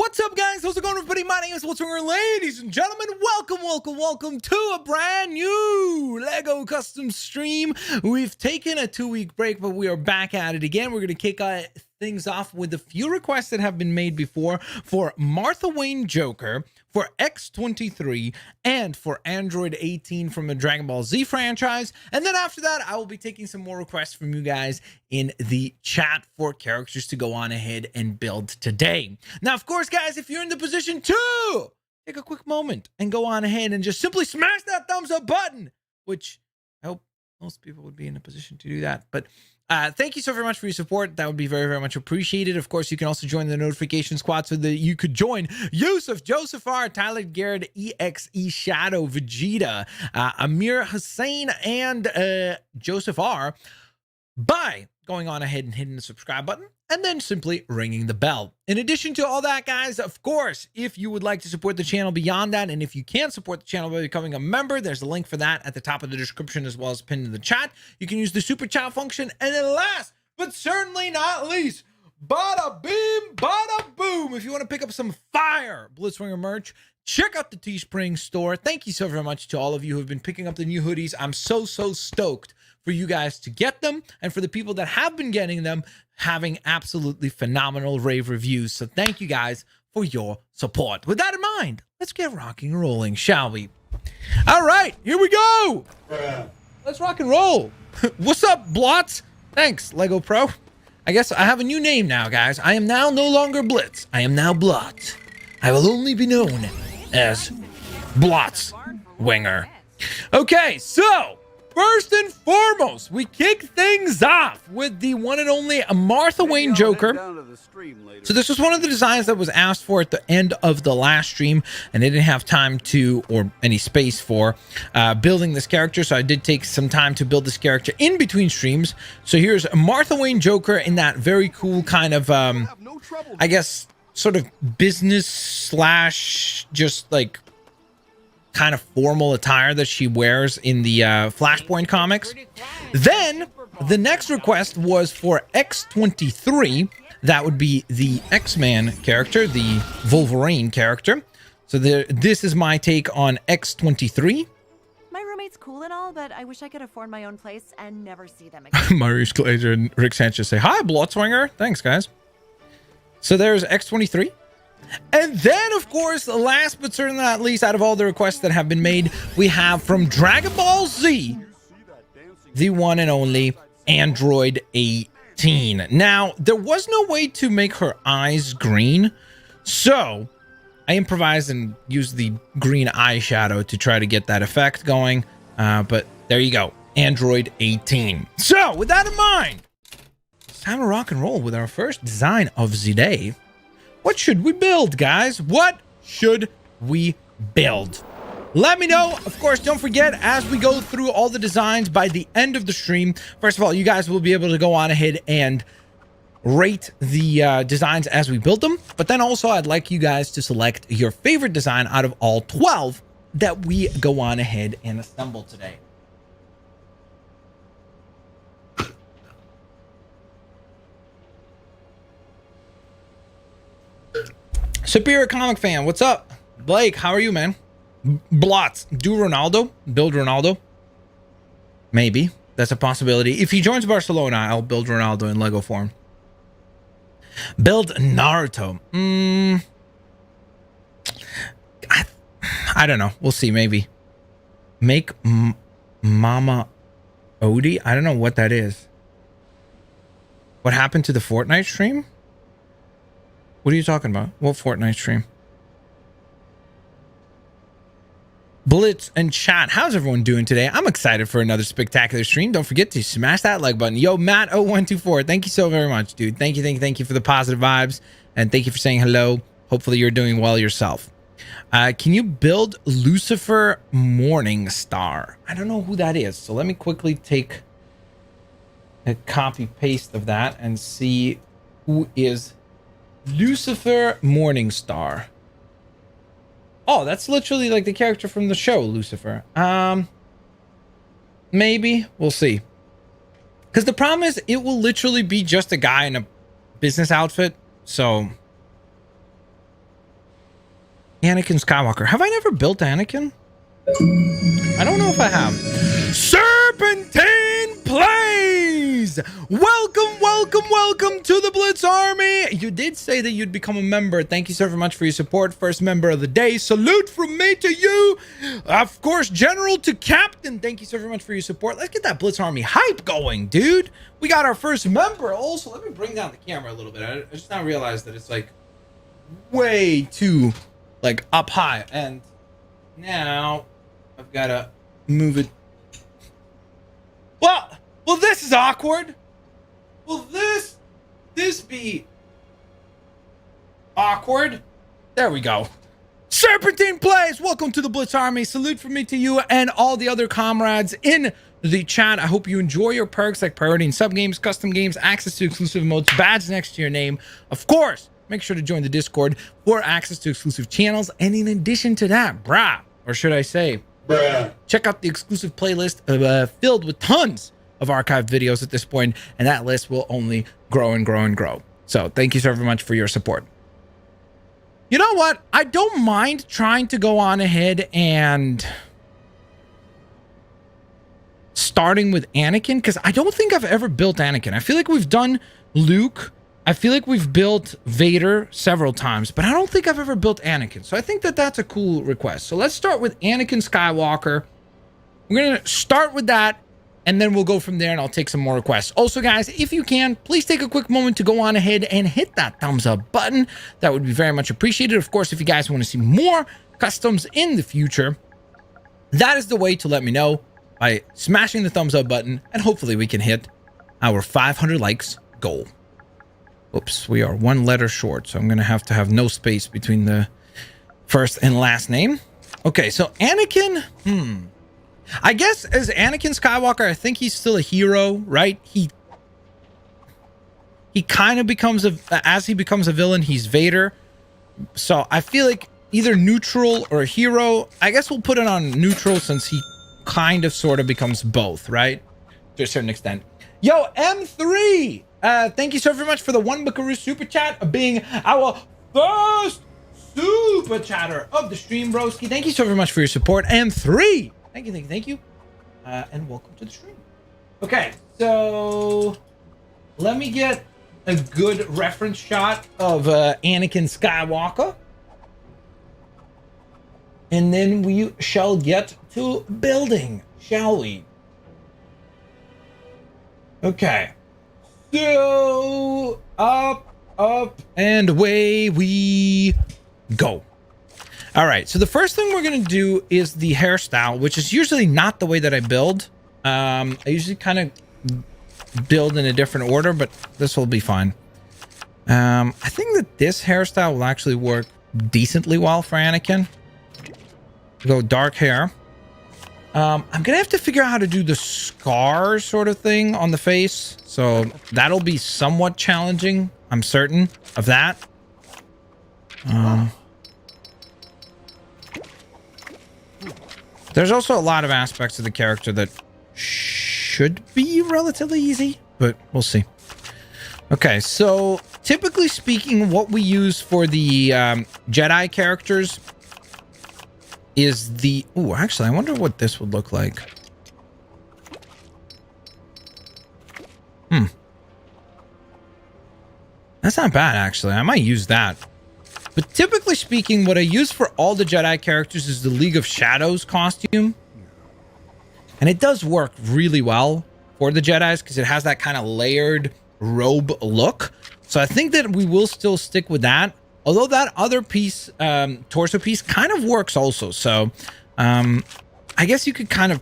What's up, guys? How's it going, everybody? My name is Blitzwinger. Ladies and gentlemen, welcome to a brand new Lego custom stream. We've taken a 2-week break, but we are back at it again. We're going to kick things off with a few requests that have been made before for Martha Wayne Joker, for X-23, and for Android 18 from the Dragon Ball Z franchise. And then after that, I will be taking some more requests from you guys in the chat for characters to go on ahead and build today. Now, of course, guys, if you're in the position to take a quick moment and go on ahead and just simply smash that thumbs up button, which I hope most people would be in a position to do that. But thank you so very much for your support. That would be very, very much appreciated. Of course, you can also join the notification squad so that you could join Yusuf, Joseph R, Tyler Garrett, EXE Shadow, Vegeta, Amir Hussein, and Joseph R by going on ahead and hitting the subscribe button and then simply ringing the bell. In addition to all that, guys, of course, if you would like to support the channel beyond that, and if you can't support the channel by becoming a member, there's a link for that at the top of the description as well as pinned in the chat. You can use the super chat function. And then last, but certainly not least, bada beam, bada boom. If you want to pick up some fire Blitzwinger merch, check out the Teespring store. Thank you so very much to all of you who have been picking up the new hoodies. I'm so stoked for you guys to get them, and for the people that have been getting them, having absolutely phenomenal rave reviews. So thank you guys for your support. With that in mind, let's get rocking and rolling, shall we? All right, here we go. Let's rock and roll. What's up, Blots? Thanks, Lego Pro. I guess I have a new name now, guys. I am now no longer Blitz. I am now Blot. I will only be known as Blitzwinger. Okay, so first and foremost, we kick things off with the one and only Martha Wayne Joker. So this was one of the designs that was asked for at the end of the last stream, and they didn't have time to, or any space for, building this character. So I did take some time to build this character in between streams. So here's Martha Wayne Joker in that very cool kind of, I guess, sort of business slash just like kind of formal attire that she wears in the Flashpoint comics. Then the next request was for X-23. That would be the X-Man character, the Wolverine character. So this is my take on X-23. My roommate's cool and all, but I wish I could afford my own place and never see them again. Maurice Glazer and Rick Sanchez say, "Hi, Blitzwinger." Thanks, guys. So there's X-23. And then, of course, last but certainly not least, out of all the requests that have been made, we have from Dragon Ball Z, the one and only Android 18. Now, there was no way to make her eyes green, so I improvised and used the green eyeshadow to try to get that effect going. But there you go, Android 18. So, with that in mind, it's time to rock and roll with our first design of the day. What should we build, guys? What should we build? Let me know. Of course, don't forget, as we go through all the designs by the end of the stream, first of all, you guys will be able to go on ahead and rate the designs as we build them. But then also, I'd like you guys to select your favorite design out of all 12 that we go on ahead and assemble today. Superior Comic Fan, what's up? Blake, how are you, man? Blots, do Ronaldo? Build Ronaldo? Maybe. That's a possibility. If he joins Barcelona, I'll build Ronaldo in Lego form. Build Naruto. I don't know. We'll see, maybe. Make Mama Odie? I don't know what that is. What happened to the Fortnite stream? What are you talking about? What Fortnite stream? Blitz and chat. How's everyone doing today? I'm excited for another spectacular stream. Don't forget to smash that like button. Yo, Matt0124. Thank you so very much, dude. Thank you for the positive vibes. And thank you for saying hello. Hopefully you're doing well yourself. Can you build Lucifer Morningstar? I don't know who that is. So let me quickly take a copy paste of that and see who is Lucifer Morningstar. Oh, that's literally like the character from the show, Lucifer. Maybe. We'll see. Because the problem is, it will literally be just a guy in a business outfit. So Anakin Skywalker. Have I never built Anakin? I don't know if I have. Serpentine Plays! Welcome to the Blitz Army! You did say that you'd become a member. Thank you so very much for your support. First member of the day. Salute from me to you. Of course, General to Captain. Thank you so very much for your support. Let's get that Blitz Army hype going, dude. We got our first member. Also, let me bring down the camera a little bit. I just now realized that it's like way too like up high. And now I've got to move it. Well, this is awkward. Will this be awkward? There we go. Serpentine Plays, welcome to the Blitz Army. Salute from me to you and all the other comrades in the chat. I hope you enjoy your perks like priority in sub games, custom games, access to exclusive emotes, badge next to your name. Of course, make sure to join the Discord for access to exclusive channels. And in addition to that, or should I say, check out the exclusive playlist filled with tons of archived videos at this point, and that list will only grow and grow and grow. So thank you so very much for your support. You know what? I don't mind trying to go on ahead and starting with Anakin, because I don't think I've ever built Anakin. I feel like we've done Luke. I feel like we've built Vader several times, but I don't think I've ever built Anakin. So I think that that's a cool request. So let's start with Anakin Skywalker. We're going to start with that, and then we'll go from there, and I'll take some more requests. Also, guys, if you can, please take a quick moment to go on ahead and hit that thumbs up button. That would be very much appreciated. Of course, if you guys want to see more customs in the future, that is the way to let me know by smashing the thumbs up button, and hopefully we can hit our 500 likes goal. Oops, we are one letter short, so I'm going to have no space between the first and last name. Okay, so Anakin, I guess as Anakin Skywalker, I think he's still a hero, right? He kind of becomes as he becomes a villain, he's Vader. So I feel like either neutral or a hero. I guess we'll put it on neutral since he kind of sort of becomes both, right? To a certain extent. Yo, M3! Thank you so very much for the 1 Buckaroo super chat of being our first super chatter of the stream, broski. Thank you so very much for your support. M3! Thank you. And welcome to the stream. Okay, so let me get a good reference shot of Anakin Skywalker. And then we shall get to building, shall we? Okay. So up, and away we go. All right, so the first thing we're going to do is the hairstyle, which is usually not the way that I build. I usually kind of build in a different order, but this will be fine. I think that this hairstyle will actually work decently well for Anakin. Go dark hair. I'm going to have to figure out how to do the scar sort of thing on the face. So that'll be somewhat challenging. I'm certain of that. There's also a lot of aspects of the character that should be relatively easy, but we'll see. Okay, so typically speaking, what we use for the Jedi characters is the... Ooh, actually, I wonder what this would look like. That's not bad, actually. I might use that. But typically speaking, what I use for all the Jedi characters is the League of Shadows costume. And it does work really well for the Jedis because it has that kind of layered robe look. So I think that we will still stick with that. Although that other piece, torso piece, kind of works also. So I guess you could kind of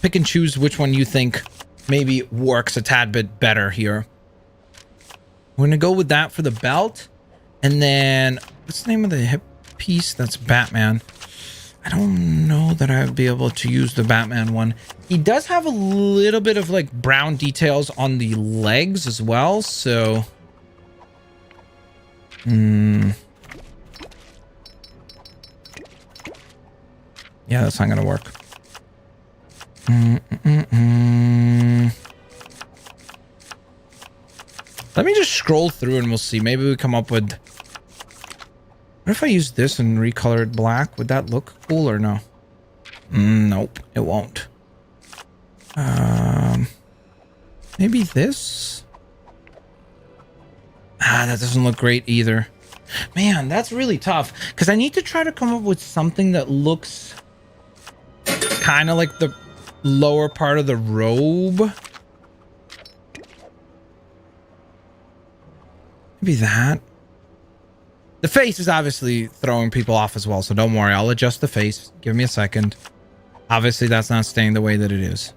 pick and choose which one you think maybe works a tad bit better here. We're going to go with that for the belt. And then, what's the name of the hip piece? That's Batman. I don't know that I would be able to use the Batman one. He does have a little bit of like brown details on the legs as well. So, yeah, that's not going to work. Let me just scroll through and we'll see. Maybe we come up with... What if I use this and recolor it black? Would that look cool or no? Nope, it won't. Maybe this? That doesn't look great either. Man, that's really tough. Because I need to try to come up with something that looks kind of like the lower part of the robe. Maybe that. The face is obviously throwing people off as well, so don't worry. I'll adjust the face. Give me a second. Obviously, that's not staying the way that it is.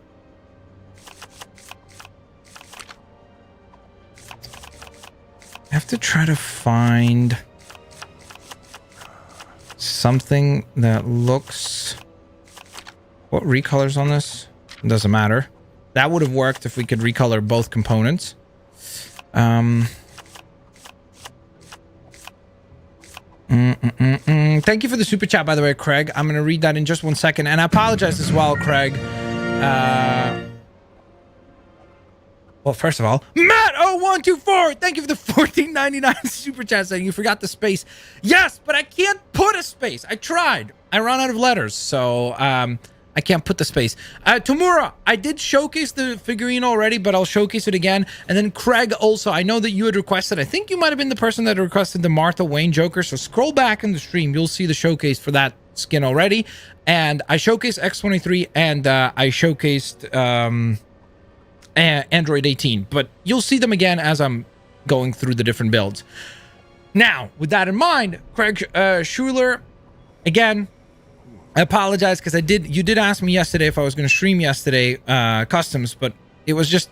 I have to try to find something that looks... What recolors on this? It doesn't matter. That would have worked if we could recolor both components. Thank you for the super chat, by the way, Craig. I'm going to read that in just 1 second. And I apologize as well, Craig. Well, first of all, Matt0124, thank you for the $14.99 super chat saying you forgot the space. Yes, but I can't put a space. I tried. I ran out of letters, so I can't put the space. Tamura, I did showcase the figurine already, but I'll showcase it again. And then Craig also, I know that you had requested, I think you might have been the person that requested the Martha Wayne Joker. So scroll back in the stream. You'll see the showcase for that skin already. And I showcased X23 and I showcased Android 18. But you'll see them again as I'm going through the different builds. Now, with that in mind, Craig Schuler, again, I apologize because you did ask me yesterday if I was going to stream yesterday customs, but it was just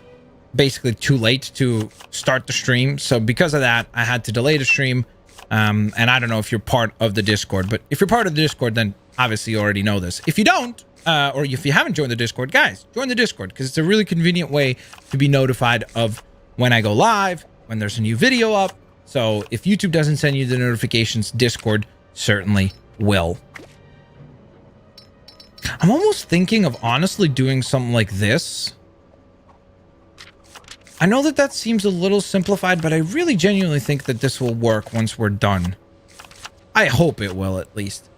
basically too late to start the stream. So because of that, I had to delay the stream. And I don't know if you're part of the Discord, but if you're part of the Discord, then obviously you already know this. If you don't, or if you haven't joined the Discord, guys, join the Discord because it's a really convenient way to be notified of when I go live, when there's a new video up. So if YouTube doesn't send you the notifications, Discord certainly will. I'm almost thinking of honestly doing something like this. I know that that seems a little simplified, but I really genuinely think that this will work once we're done. I hope it will, at least.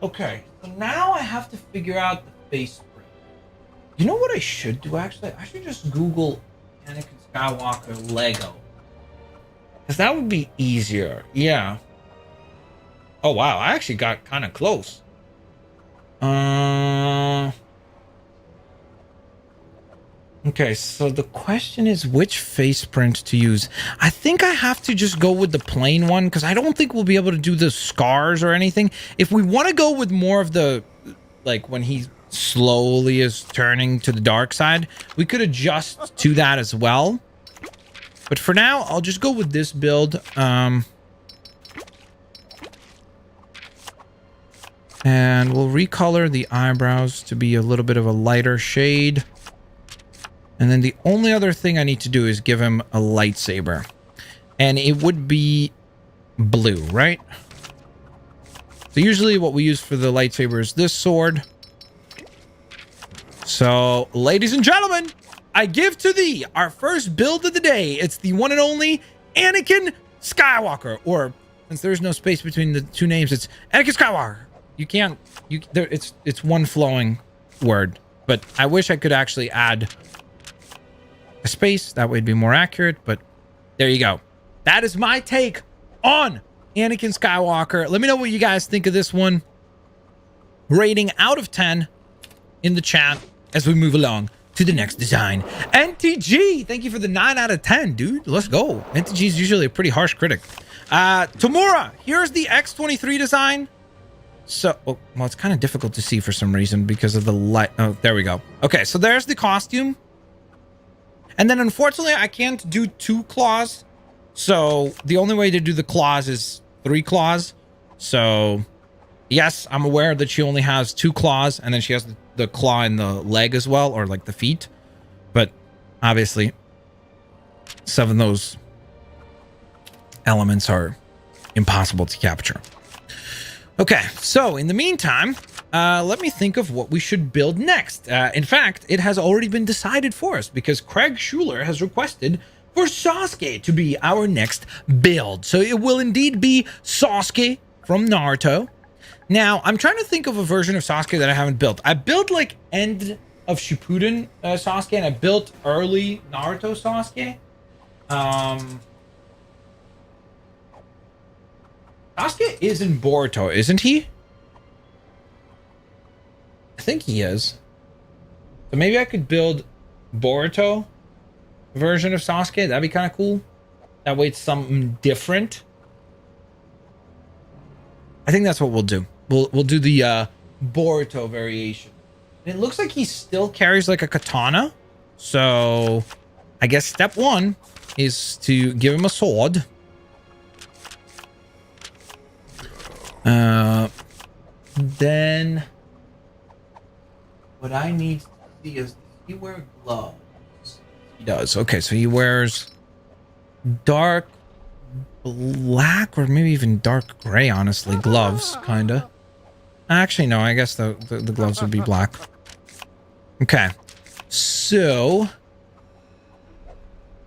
Okay, so now I have to figure out the face print. You know what I should do, actually? I should just Google Anakin Skywalker Lego. Because that would be easier. Yeah. Oh, wow. I actually got kind of close. Okay, so the question is which face print to use. I think I have to just go with the plain one because I don't think we'll be able to do the scars or anything. If we want to go with more of the, like when he slowly is turning to the dark side, we could adjust to that as well. But for now, I'll just go with this build. And we'll recolor the eyebrows to be a little bit of a lighter shade. And then the only other thing I need to do is give him a lightsaber. And it would be blue, right? So usually what we use for the lightsaber is this sword. So, ladies and gentlemen, I give to thee our first build of the day. It's the one and only Anakin Skywalker. Or, since there's no space between the two names, it's Anakin Skywalker. You can't, it's one flowing word. But I wish I could actually add a space. That way it'd be more accurate. But there you go. That is my take on Anakin Skywalker. Let me know what you guys think of this one. Rating out of 10 in the chat as we move along to the next design. NTG, thank you for the 9 out of 10, dude. Let's go. NTG is usually a pretty harsh critic. Tamura, here's the X23 design. So, well, it's kind of difficult to see for some reason because of the light. Oh, there we go. Okay, so there's the costume. And then, unfortunately, I can't do 2 claws. So, the only way to do the claws is 3 claws. So, yes, I'm aware that she only has 2 claws. And then she has the claw in the leg as well, or like the feet. But, obviously, some of those elements are impossible to capture. Okay, so in the meantime, let me think of what we should build next. In fact, it has already been decided for us because Craig Schuler has requested for Sasuke to be our next build. So it will indeed be Sasuke from Naruto. Now, I'm trying to think of a version of Sasuke that I haven't built. I built like end of Shippuden Sasuke, and I built early Naruto Sasuke. Sasuke is in Boruto, isn't he? I think he is. So maybe I could build Boruto version of Sasuke. That'd be kind of cool. That way it's something different. I think that's what we'll do. We'll do the Boruto variation. And it looks like he still carries like a katana. So I guess step one is to give him a sword. Then what I need to see is, does he wear gloves? He does. Okay, so he wears dark black or maybe even dark gray, honestly, gloves, kinda. Actually, no, I guess the gloves would be black. Okay, so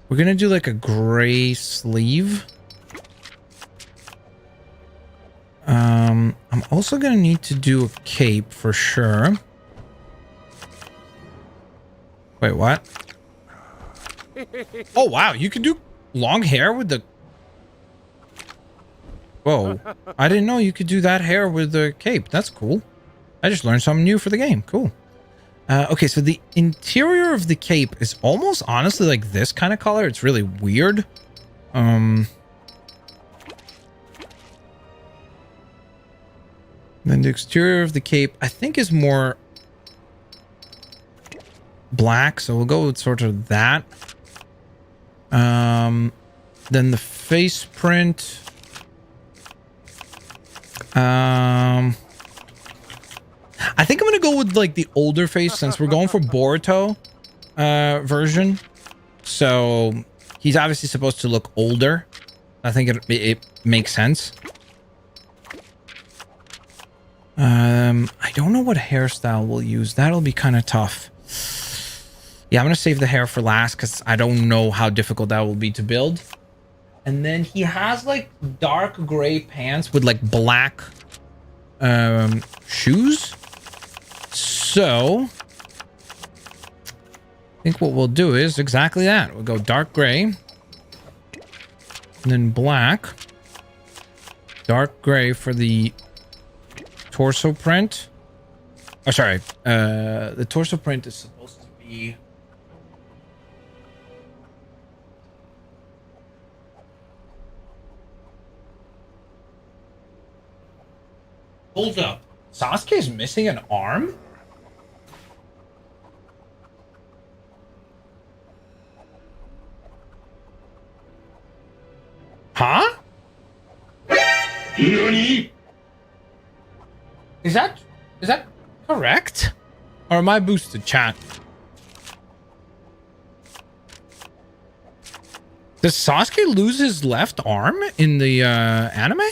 we're gonna do like a gray sleeve. I'm also gonna need to do a cape for sure. Wait, what? Oh wow, you can do long hair with the... Whoa, I didn't know you could do that hair with the cape. That's cool. I just learned something new for the game. Cool. Okay, so the interior of the cape is almost honestly like this kind of color. It's really weird. Then the exterior of the cape, I think, is more black, so we'll go with sort of that. Then the face print. I think I'm gonna go with like the older face since we're going for Boruto version. So he's obviously supposed to look older. I think it makes sense. I don't know what hairstyle we'll use. That'll be kind of tough. Yeah, I'm gonna save the hair for last because I don't know how difficult that will be to build. And then he has like dark gray pants with like black shoes. So I think what we'll do is exactly that. We'll go dark gray and then black. Dark gray for the torso print. Oh, sorry. The torso print is supposed to be... Hold up. Sasuke's missing an arm? Huh? NANI? Is that correct? Or am I boosted, chat? Does Sasuke lose his left arm in the anime?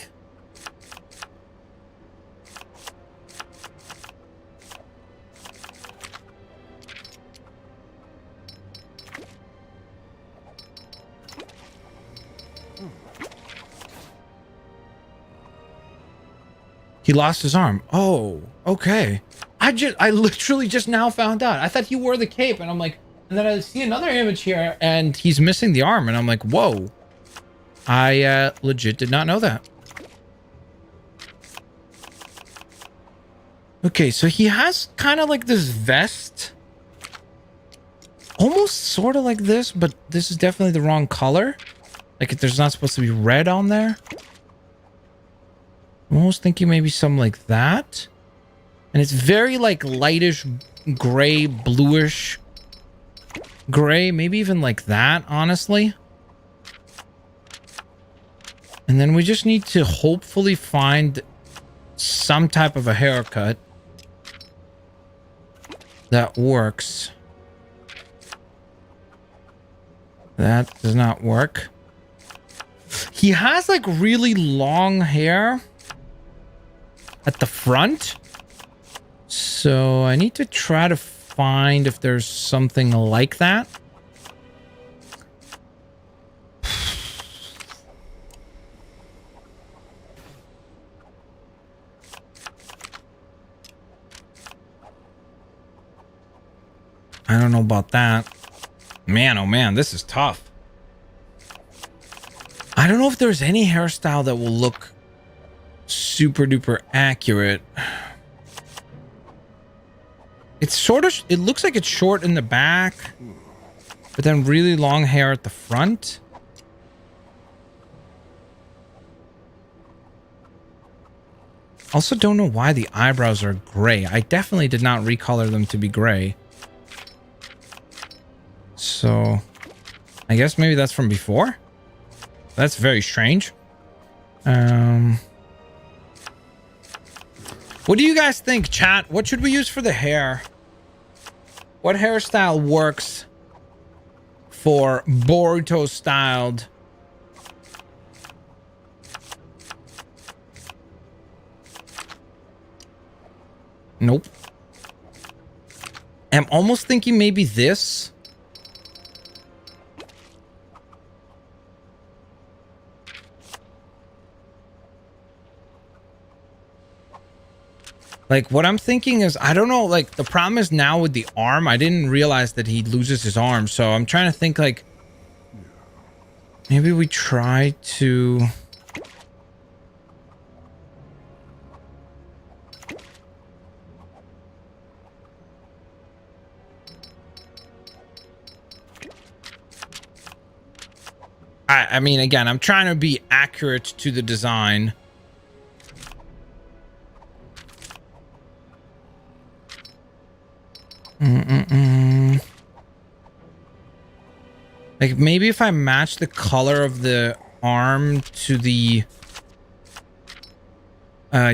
He lost his arm. Oh, okay. I literally just now found out. I thought he wore the cape, and I'm like, and then I see another image here, and he's missing the arm, and I'm like, whoa. I legit did not know that. Okay, so he has kind of like this vest. Almost sort of like this, but this is definitely the wrong color. Like, there's not supposed to be red on there. I'm almost thinking maybe something like that. And it's very like lightish gray, bluish gray. Maybe even like that, honestly. And then we just need to hopefully find some type of a haircut that works. That does not work. He has like really long hair at the front. So I need to try to find if there's something like that. I don't know about that. Man, oh man, this is tough. I don't know if there's any hairstyle that will look super duper accurate. It's sort of, it looks like it's short in the back, but then really long hair at the front. Also don't know why the eyebrows are gray. I definitely did not recolor them to be gray. So I guess maybe that's from before. That's very strange. What do you guys think, chat? What should we use for the hair? What hairstyle works for Boruto styled? Nope. I'm almost thinking maybe this. Like, what I'm thinking is, I don't know, like, the problem is now with the arm, I didn't realize that he loses his arm, so I'm trying to think, like, maybe we try to... I mean, again, I'm trying to be accurate to the design. Like, maybe if I match the color of the arm to the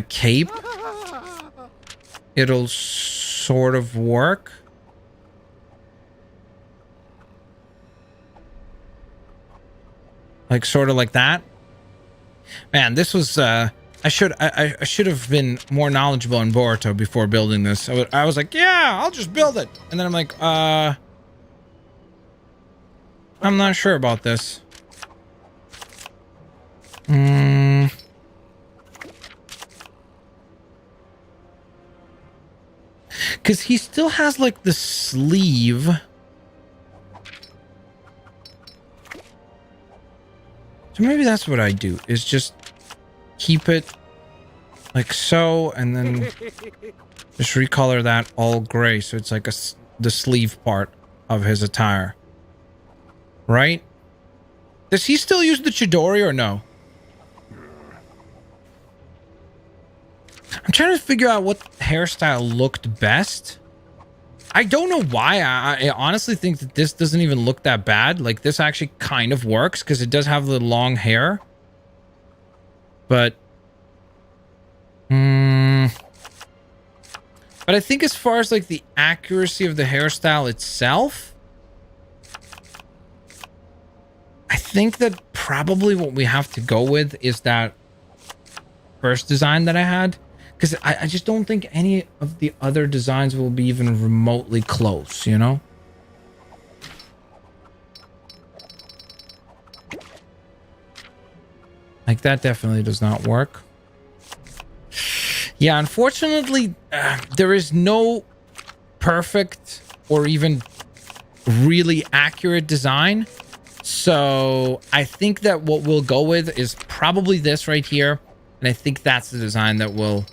cape, it'll sort of work. Like, sort of like that. Man, this was, I should have been more knowledgeable in Boruto before building this. I was like, yeah, I'll just build it. And then I'm like, I'm not sure about this. Because he still has, like, the sleeve. So maybe that's what I do, is just keep it like so, and then just recolor that all gray, so it's like the sleeve part of his attire. Right? Does he still use the Chidori or no? I'm trying to figure out what hairstyle looked best. I don't know why. I honestly think that this doesn't even look that bad. Like, this actually kind of works because it does have the long hair. But... but I think as far as, like, the accuracy of the hairstyle itself, I think that probably what we have to go with is that first design that I had. Because I just don't think any of the other designs will be even remotely close, you know? Like, that definitely does not work. Yeah, unfortunately, there is no perfect or even really accurate design. So I think that what we'll go with is probably this right here. And I think that's the design that we'll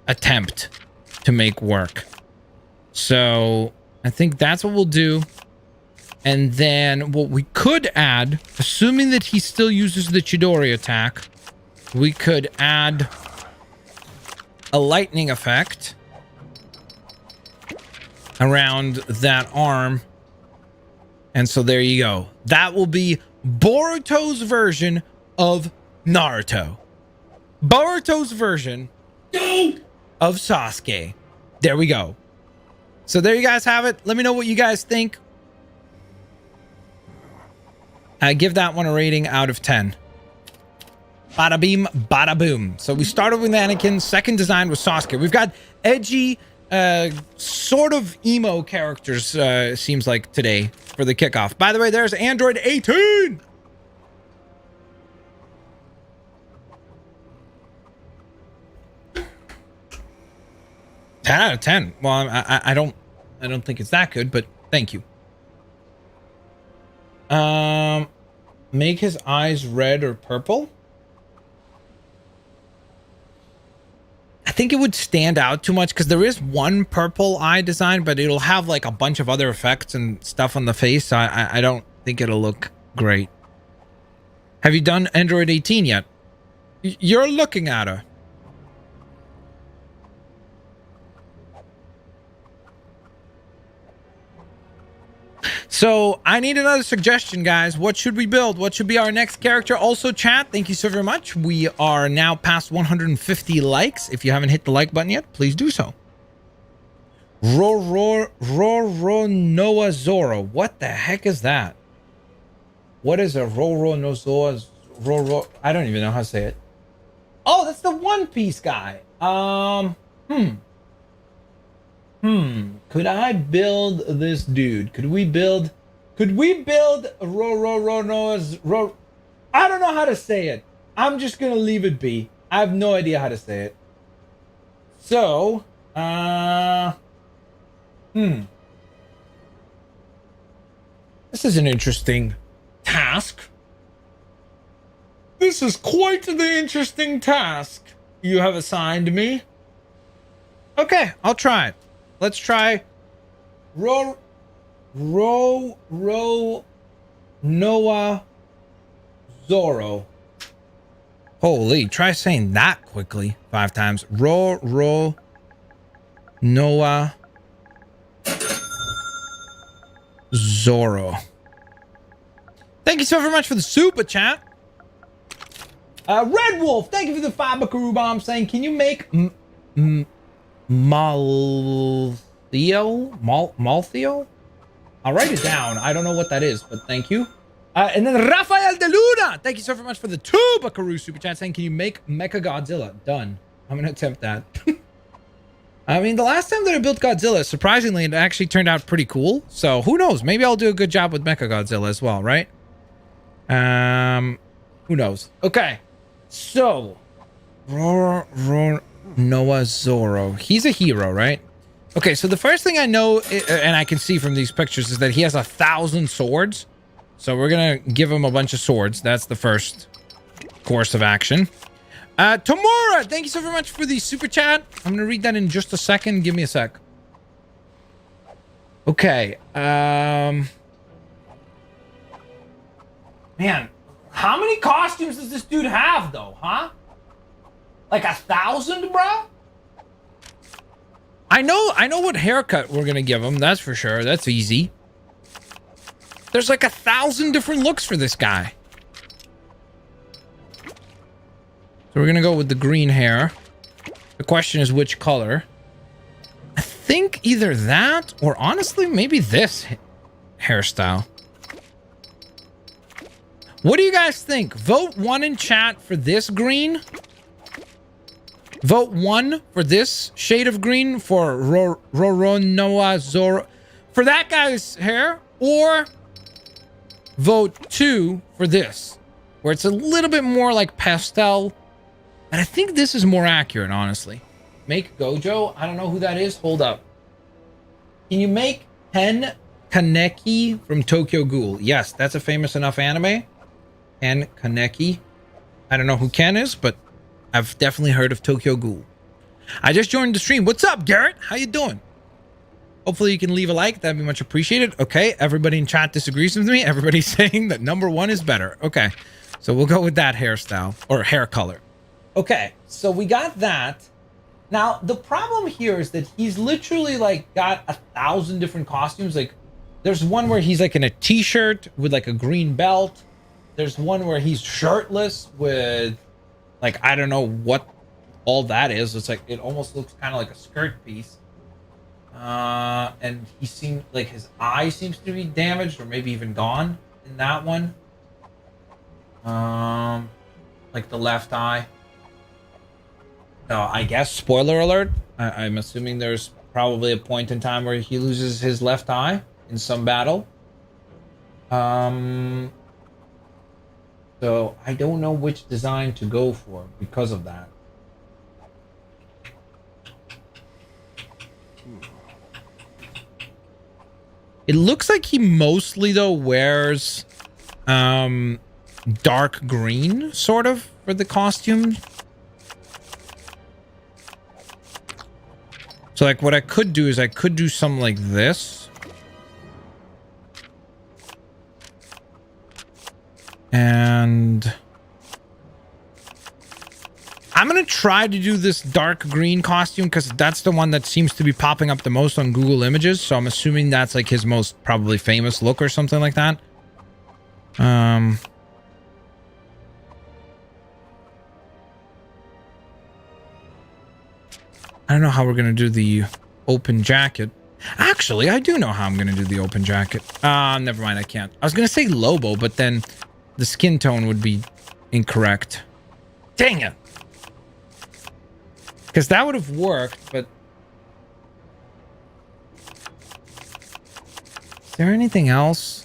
attempt to make work. So I think that's what we'll do. And then what we could add, assuming that he still uses the Chidori attack, we could add a lightning effect around that arm. And so there you go. That will be Boruto's version of Naruto. Boruto's version of Sasuke. There we go. So there you guys have it. Let me know what you guys think. Give that one a rating out of 10. Bada beam, bada boom. So we started with Anakin. Second design was Sasuke. We've got edgy, sort of emo characters, seems like, today for the kickoff. By the way, there's Android 18. Ten out of 10. Well, I don't think it's that good, but Thank you. Make his eyes red or purple. I think it would stand out too much because there is one purple eye design, but it'll have like a bunch of other effects and stuff on the face. So I don't think it'll look great. Have you done Android 18 yet? You're looking at her. So I need another suggestion, guys. What should we build? What should be our next character? Also, chat, thank you so very much. We are now past 150 likes. If you haven't hit the like button yet, please do so. Roronoa Zoro. What the heck is that? What is a Roronoa Zoro? I don't even know how to say it. Oh, that's the One Piece guy. Could I build this dude? Could we build Roronoa's I don't know how to say it. I'm just gonna leave it be. I have no idea how to say it. So, this is an interesting task. This is quite the interesting task you have assigned me. Okay, I'll try it. Let's try Noah Zoro. Holy, try saying that quickly 5 times. Noah Zoro. Thank you so very much for the super chat. Red Wolf, thank you for the 5 buckaroo bomb saying, can you make Maltheo? I'll write it down. I don't know what that is, but thank you. And then Rafael de Luna, thank you so very much for the 2 buckaroo super chat saying, can you make Mechagodzilla? Done. I'm gonna attempt that. I mean, the last time that I built Godzilla, surprisingly, it actually turned out pretty cool. So who knows? Maybe I'll do a good job with Mechagodzilla as well, right? Who knows? Okay. So Noah Zoro. He's a hero, right? Okay, so the first thing I know, and I can see from these pictures, is that he has 1,000 swords. So we're gonna give him a bunch of swords. That's the first course of action. Tamura, thank you so very much for the super chat. I'm gonna read that in just a second. Give me a sec. Okay. Man, how many costumes does this dude have, though, huh? Like 1,000, bro? I know what haircut we're gonna give him. That's for sure. That's easy. There's like 1,000 different looks for this guy. So we're gonna go with the green hair. The question is which color. I think either that or honestly maybe this hairstyle. What do you guys think? Vote 1 in chat for this green. Vote 1 for this shade of green for Roronoa Zoro. For that guy's hair. Or vote 2 for this. Where it's a little bit more like pastel. And I think this is more accurate, honestly. Make Gojo. I don't know who that is. Hold up. Can you make Ken Kaneki from Tokyo Ghoul? Yes, that's a famous enough anime. Ken Kaneki. I don't know who Ken is, but I've definitely heard of Tokyo Ghoul. I just joined the stream. What's up, Garrett? How you doing? Hopefully you can leave a like. That'd be much appreciated. Okay, everybody in chat disagrees with me. Everybody's saying that number 1 is better. Okay, so we'll go with that hairstyle or hair color. Okay, so we got that. Now, the problem here is that he's literally like got 1,000 different costumes. Like there's one where he's like in a t-shirt with like a green belt. There's one where he's shirtless with like, I don't know what all that is. It's like, it almost looks kind of like a skirt piece. And he seemed like his eye seems to be damaged or maybe even gone in that one. Like the left eye. No, I guess, spoiler alert, I'm assuming there's probably a point in time where he loses his left eye in some battle. So I don't know which design to go for because of that. It looks like he mostly though wears dark green sort of for the costume. So like what I could do is I could do something like this. And I'm going to try to do this dark green costume because that's the one that seems to be popping up the most on Google Images. So I'm assuming that's like his most probably famous look or something like that. I don't know how we're going to do the open jacket. Actually, I do know how I'm going to do the open jacket. Never mind, I can't. I was going to say Lobo, but then the skin tone would be incorrect. Dang it. Because that would have worked, but... Is there anything else?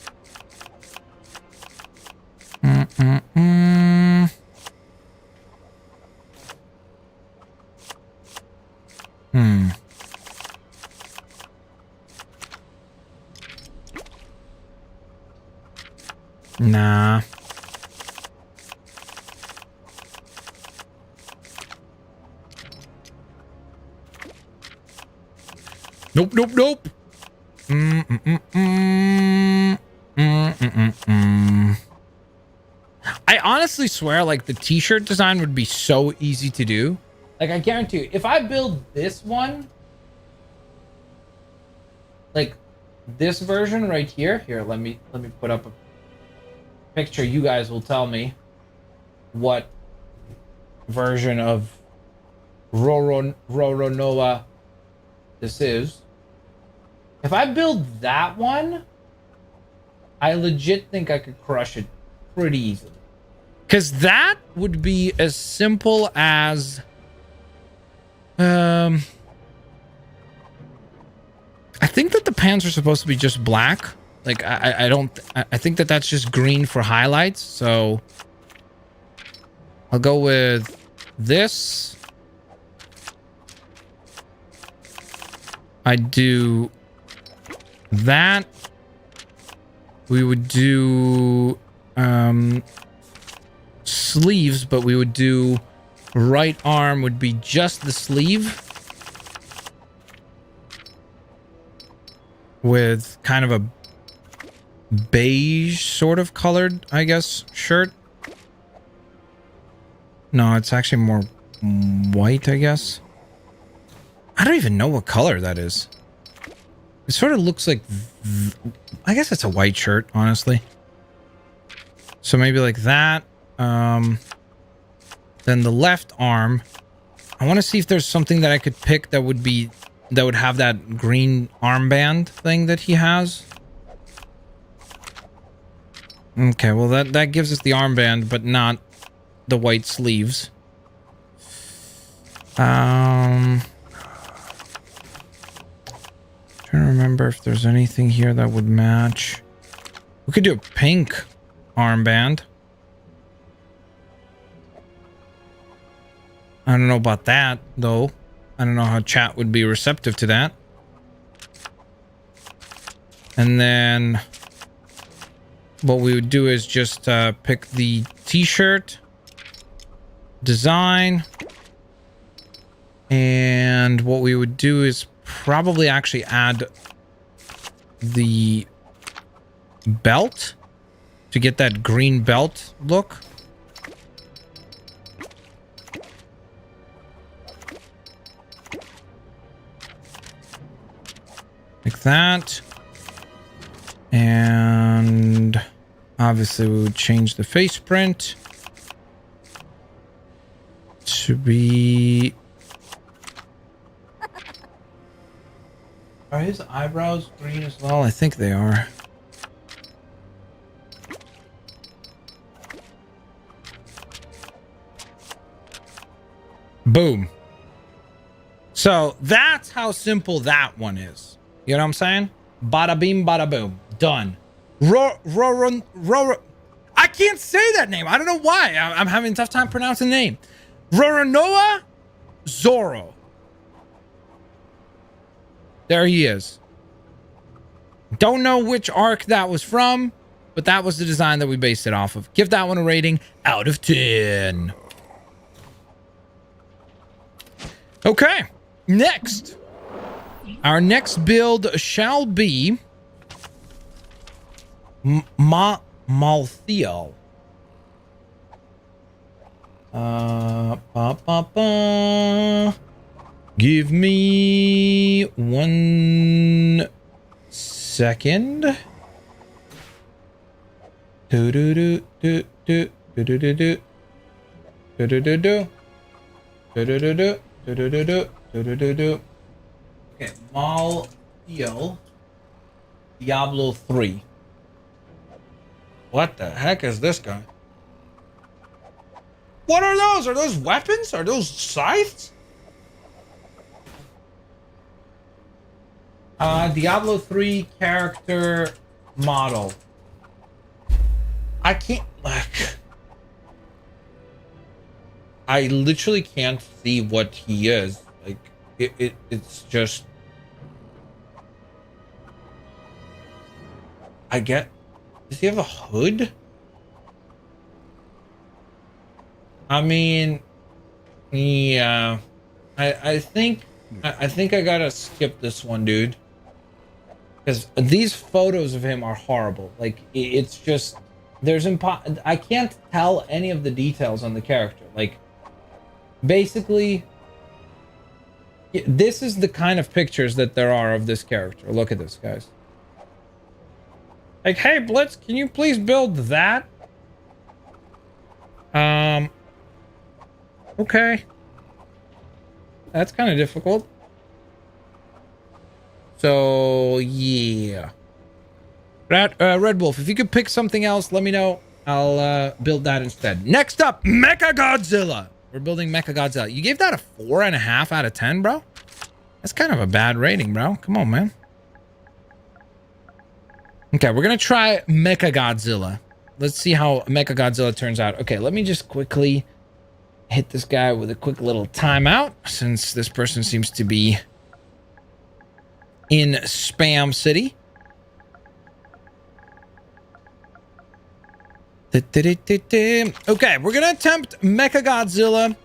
Nah. Nope, nope, nope. I honestly swear, like, the t-shirt design would be so easy to do. Like, I guarantee you, if I build this one, like this version right here, let me put up a picture. You guys will tell me what version of Roronoa this is. If I build that one, I legit think I could crush it pretty easily. Because that would be as simple as... I think that the pants are supposed to be just black. Like, I think that that's just green for highlights. So I'll go with this. I do that. We would do sleeves, but we would do right arm would be just the sleeve with kind of a beige sort of colored, I guess, shirt. No, it's actually more white, I guess. I don't even know what color that is. It sort of looks like... I guess it's a white shirt, honestly. So maybe like that. Then the left arm. I want to see if there's something that I could pick that would be... that would have that green armband thing that he has. Okay, well that gives us the armband, but not the white sleeves. Trying to remember if there's anything here that would match. We could do a pink armband. I don't know about that, though. I don't know how chat would be receptive to that. And then what we would do is just pick the t-shirt design. And what we would do is probably actually add the belt to get that green belt look. Like that. And obviously we would change the face print to be... Are his eyebrows green as well? I think they are. Boom. So that's how simple that one is. You know what I'm saying? Bada beam, bada boom. Done. I can't say that name. I don't know why. I'm having a tough time pronouncing the name. Roronoa Zoro. There he is. Don't know which arc that was from, but that was the design that we based it off of. Give that one a rating out of 10. Okay, next. Our next build shall be Malthiel. Give me 1 second. Do do do do do do do do do do do do do do do do do do do do. Okay, Malthiel, Diablo 3. What the heck is this guy? What are those? Are those weapons? Are those scythes? Diablo 3 character model. I can't, like, I literally can't see what he is. Like, it's just, I get, does he have a hood? I mean, yeah, I think I gotta skip this one, dude. Because these photos of him are horrible. Like, it's just, I can't tell any of the details on the character. Like, basically, this is the kind of pictures that there are of this character. Look at this, guys. Like, hey, Blitz, can you please build that? Okay. That's kind of difficult. So, yeah. Red Wolf, if you could pick something else, let me know. I'll build that instead. Next up, Mechagodzilla. We're building Mechagodzilla. You gave that a 4.5 out of 10, bro? That's kind of a bad rating, bro. Come on, man. Okay, we're going to try Mechagodzilla. Let's see how Mechagodzilla turns out. Okay, let me just quickly hit this guy with a quick little timeout, since this person seems to be in Spam City. Okay, we're gonna attempt Mechagodzilla.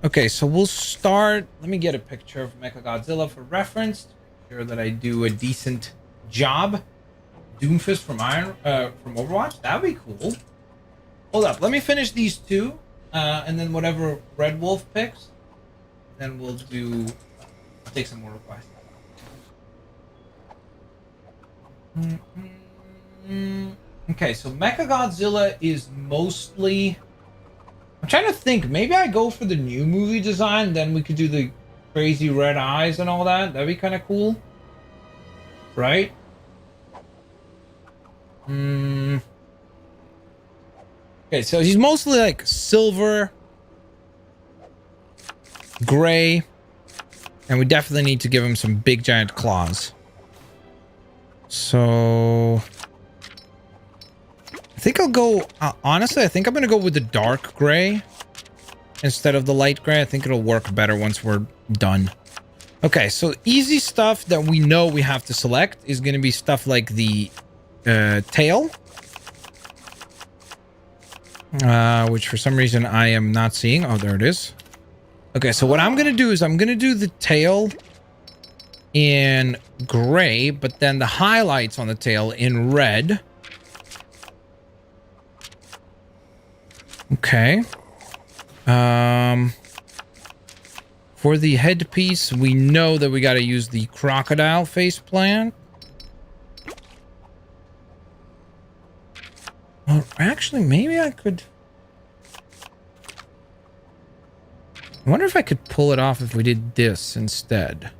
Okay, so we'll start. Let me get a picture of Mechagodzilla for reference to make sure that I do a decent job. Doomfist from Overwatch. That'd be cool. Hold up, let me finish these two, and then whatever Red Wolf picks, then we'll take some more requests. Okay, so Mechagodzilla is mostly, I'm trying to think, maybe I go for the new movie design, then we could do the crazy red eyes and all that. That'd be kind of cool, right? Okay, so he's mostly like silver, gray, and we definitely need to give him some big giant claws. So I think I'll go, honestly, I think I'm gonna go with the dark gray instead of the light gray. I think it'll work better once we're done. Okay, so easy stuff that we know we have to select is gonna be stuff like the tail, which for some reason I am not seeing. Oh, there it is. Okay, so what I'm gonna do is I'm gonna do the tail in gray, but then the highlights on the tail in red. Okay. For the headpiece, we know that we got to use the crocodile face plant. Well, actually, maybe I could. I wonder if I could pull it off if we did this instead.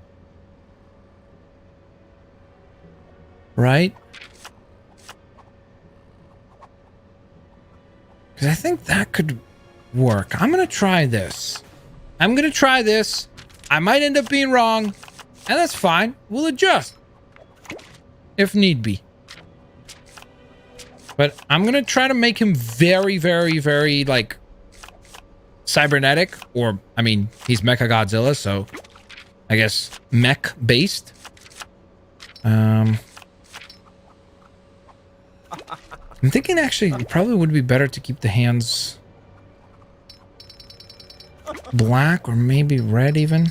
Right? Because I think that could work. I'm going to try this. I might end up being wrong, and that's fine. We'll adjust if need be. But I'm going to try to make him very, very, very, like, cybernetic. Or, I mean, he's Mechagodzilla, so I guess mech-based. I'm thinking actually it probably would be better to keep the hands black or maybe red even.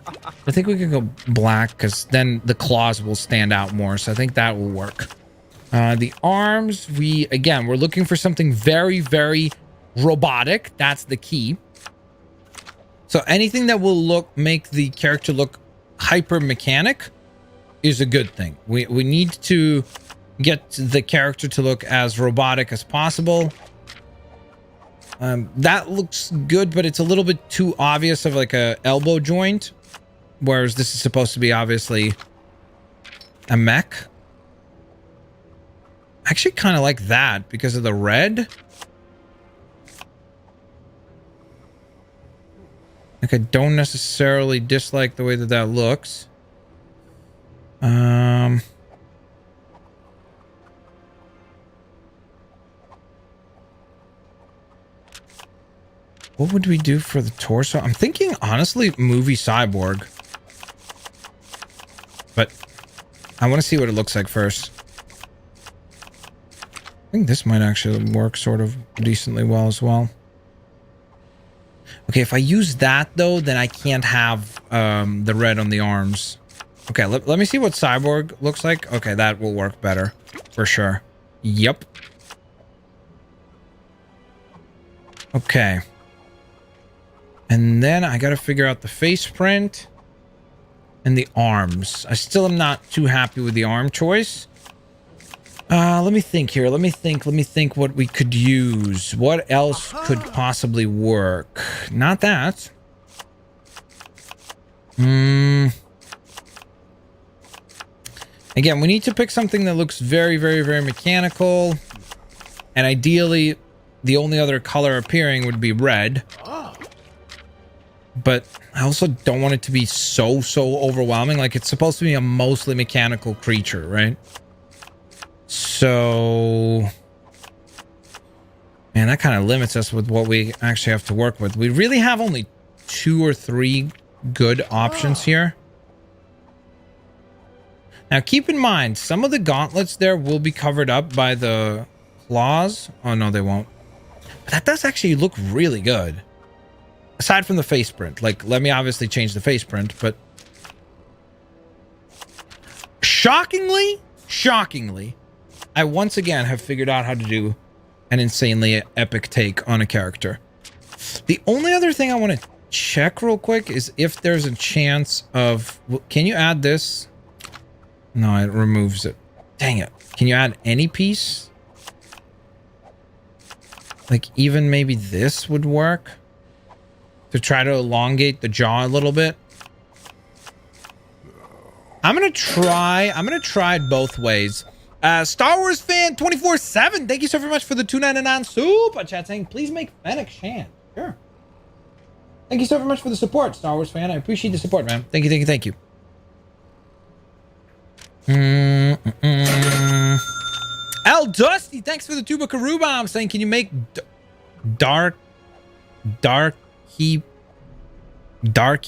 I think we could go black because then the claws will stand out more. So I think that will work. The arms, we're looking for something very, very robotic. That's the key. So anything that will make the character look hyper mechanic is a good thing. We need to get the character to look as robotic as possible. That looks good, but it's a little bit too obvious of like a elbow joint, whereas this is supposed to be obviously a mech. I actually kind of like that because of the red. Like, I don't necessarily dislike the way that looks. What would we do for the torso? I'm thinking, honestly, movie cyborg. But I want to see what it looks like first. I think this might actually work sort of decently well as well. Okay, if I use that, though, then I can't have the red on the arms. Okay, let me see what cyborg looks like. Okay, that will work better for sure. Yep. Okay. And then I got to figure out the face print and the arms. I still am not too happy with the arm choice. Let me think here. Let me think what we could use. What else could possibly work? Not that. Again, we need to pick something that looks very, very, very mechanical. And ideally, the only other color appearing would be red. But I also don't want it to be so overwhelming. Like, it's supposed to be a mostly mechanical creature, right? So, man, that kind of limits us with what we actually have to work with. We really have only 2 or 3 good options here. Now, keep in mind, some of the gauntlets there will be covered up by the claws. Oh, no, they won't. But that does actually look really good. Aside from the face print. Like, let me obviously change the face print, but... Shockingly, I once again have figured out how to do an insanely epic take on a character. The only other thing I want to check real quick is if there's a chance of... Can you add this? No, it removes it. Dang it. Can you add any piece? Like, even maybe this would work? To try to elongate the jaw a little bit. I'm gonna try it both ways. Star Wars fan 24/7, thank you so very much for the $2.99 super chat saying please make Fennec Shan. Sure. Thank you so very much for the support, Star Wars fan. I appreciate the support, man. Thank you. Al Dusty, thanks for the two buckaroo bomb saying can you make Darky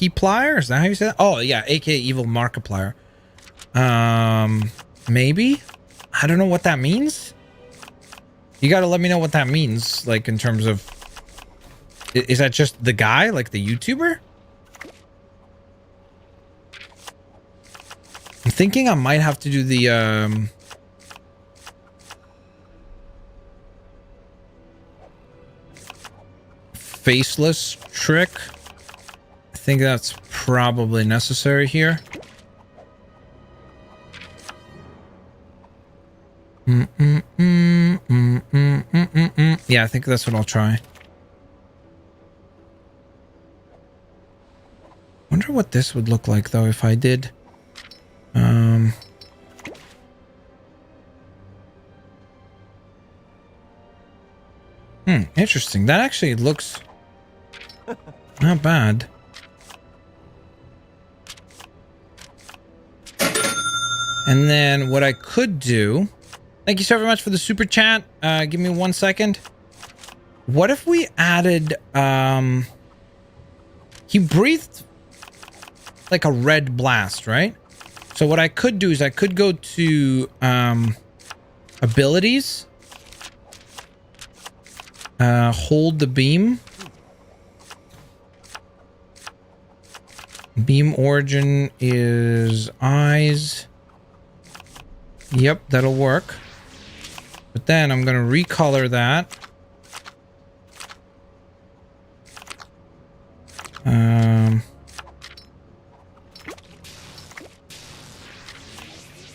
Plier? Is that how you say that? Oh yeah, aka Evil Markiplier. Maybe? I don't know what that means. You gotta let me know what that means, like in terms of is that just the guy, like the YouTuber? I'm thinking I might have to do the faceless trick. I think that's probably necessary here. Yeah, I think that's what I'll try. Wonder what this would look like though if I did. Interesting. That actually looks not bad. And then what I could do, thank you so very much for the super chat. Give me 1 second. What if we added, he breathed like a red blast, right? So what I could do is I could go to abilities. Hold the beam. Beam origin is eyes. Yep, that'll work. But then I'm going to recolor that.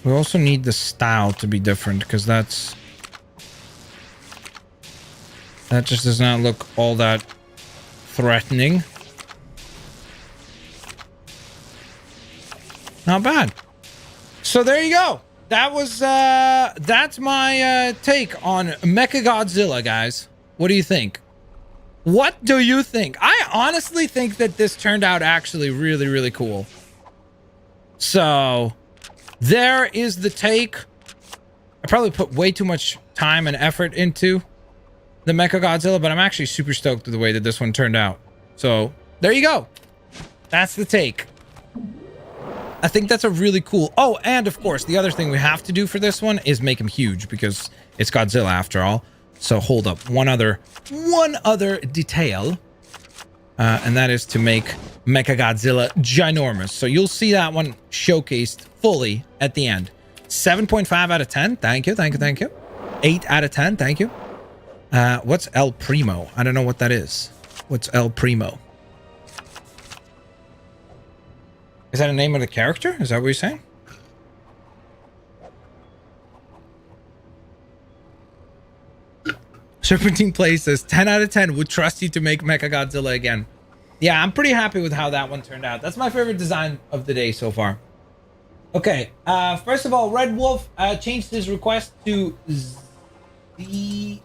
We also need the style to be different because that just does not look all that threatening. Not bad. So there you go. That was that's my take on Mechagodzilla, guys. What do you think? What do you think? I honestly think that this turned out actually really, really cool. So there is the take. I probably put way too much time and effort into the Mechagodzilla, but I'm actually super stoked with the way that this one turned out. So there you go. That's the take. I think that's a really cool... Oh, and of course, the other thing we have to do for this one is make him huge because it's Godzilla after all. So hold up. One other detail. And that is to make Mechagodzilla ginormous. So you'll see that one showcased fully at the end. 7.5 out of 10. Thank you, thank you, thank you. 8 out of 10. Thank you. What's El Primo? I don't know what that is. What's El Primo? Is that a name of the character? Is that what you're saying? Serpentine Play says 10 out of 10 would trust you to make Mechagodzilla again. Yeah, I'm pretty happy with how that one turned out. That's my favorite design of the day so far. Okay, first of all, Red Wolf changed his request to Z...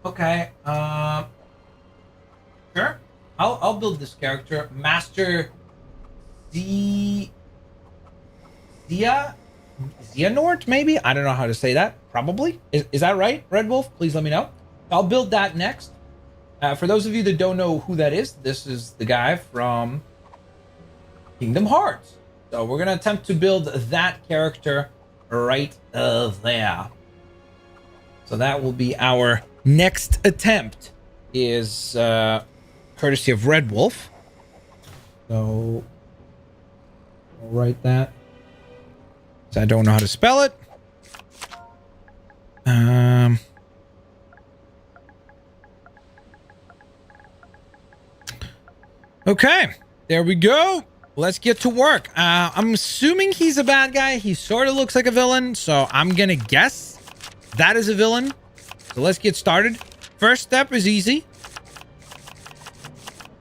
Okay, sure. I'll build this character. Master Xehanort, maybe? I don't know how to say that. Probably. Is that right, Red Wolf? Please let me know. I'll build that next. For those of you that don't know who that is, this is the guy from Kingdom Hearts. So we're going to attempt to build that character right there. So that will be our next attempt, is courtesy of Red Wolf. So I'll write that. So I don't know how to spell it. Okay, there we go. Let's get to work. I'm assuming he's a bad guy. He sort of looks like a villain, so I'm gonna guess that is a villain. So let's get started. First step is easy.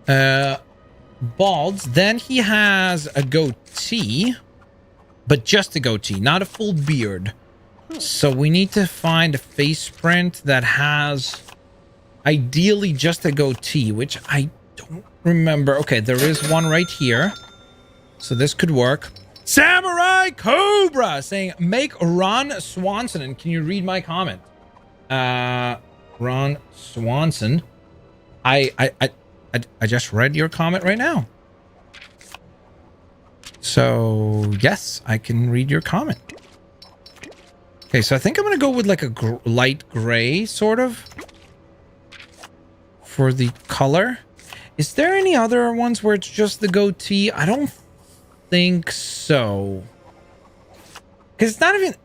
Balds. Then he has a goatee, but just a goatee, not a full beard. So we need to find a face print that has ideally just a goatee, which I don't remember. Okay, there is one right here. So this could work. Samurai Cobra saying, make Ron Swanson. And can you read my comment? Ron Swanson. I just read your comment right now. So yes, I can read your comment. Okay, so I think I'm gonna go with like a light gray sort of for the color. Is there any other ones where it's just the goatee? I don't think so. Because it's not even...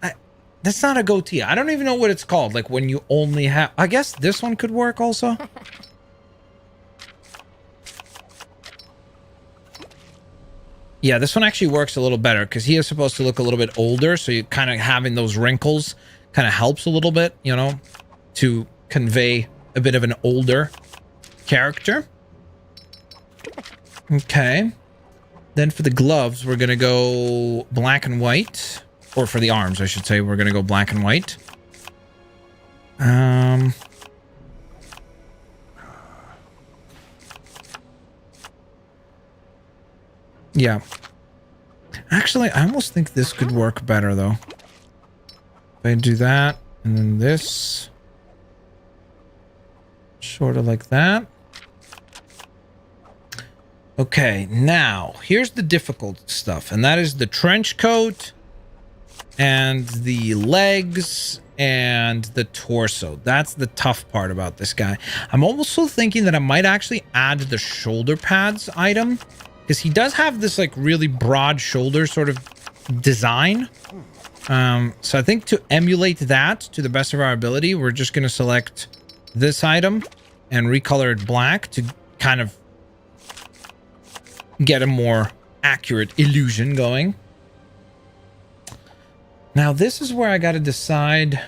that's not a goatee. I don't even know what it's called. Like when you only have... I guess this one could work also. Yeah, this one actually works a little better because he is supposed to look a little bit older. So you kind of having those wrinkles kind of helps a little bit, you know, to convey a bit of an older character. Okay. Then for the gloves, we're going to go black and white. Or for the arms, I should say, we're going to go black and white. Yeah. Actually, I almost think this could work better, though. If I do that, and then this. Sort of like that. Okay, now here's the difficult stuff, and that is the trench coat and the legs and the torso. That's the tough part about this guy. I'm also thinking that I might actually add the shoulder pads item, because he does have this like really broad shoulder sort of design. So I think to emulate that to the best of our ability, we're just going to select this item and recolor it black to kind of get a more accurate illusion going. Now this is where I got to decide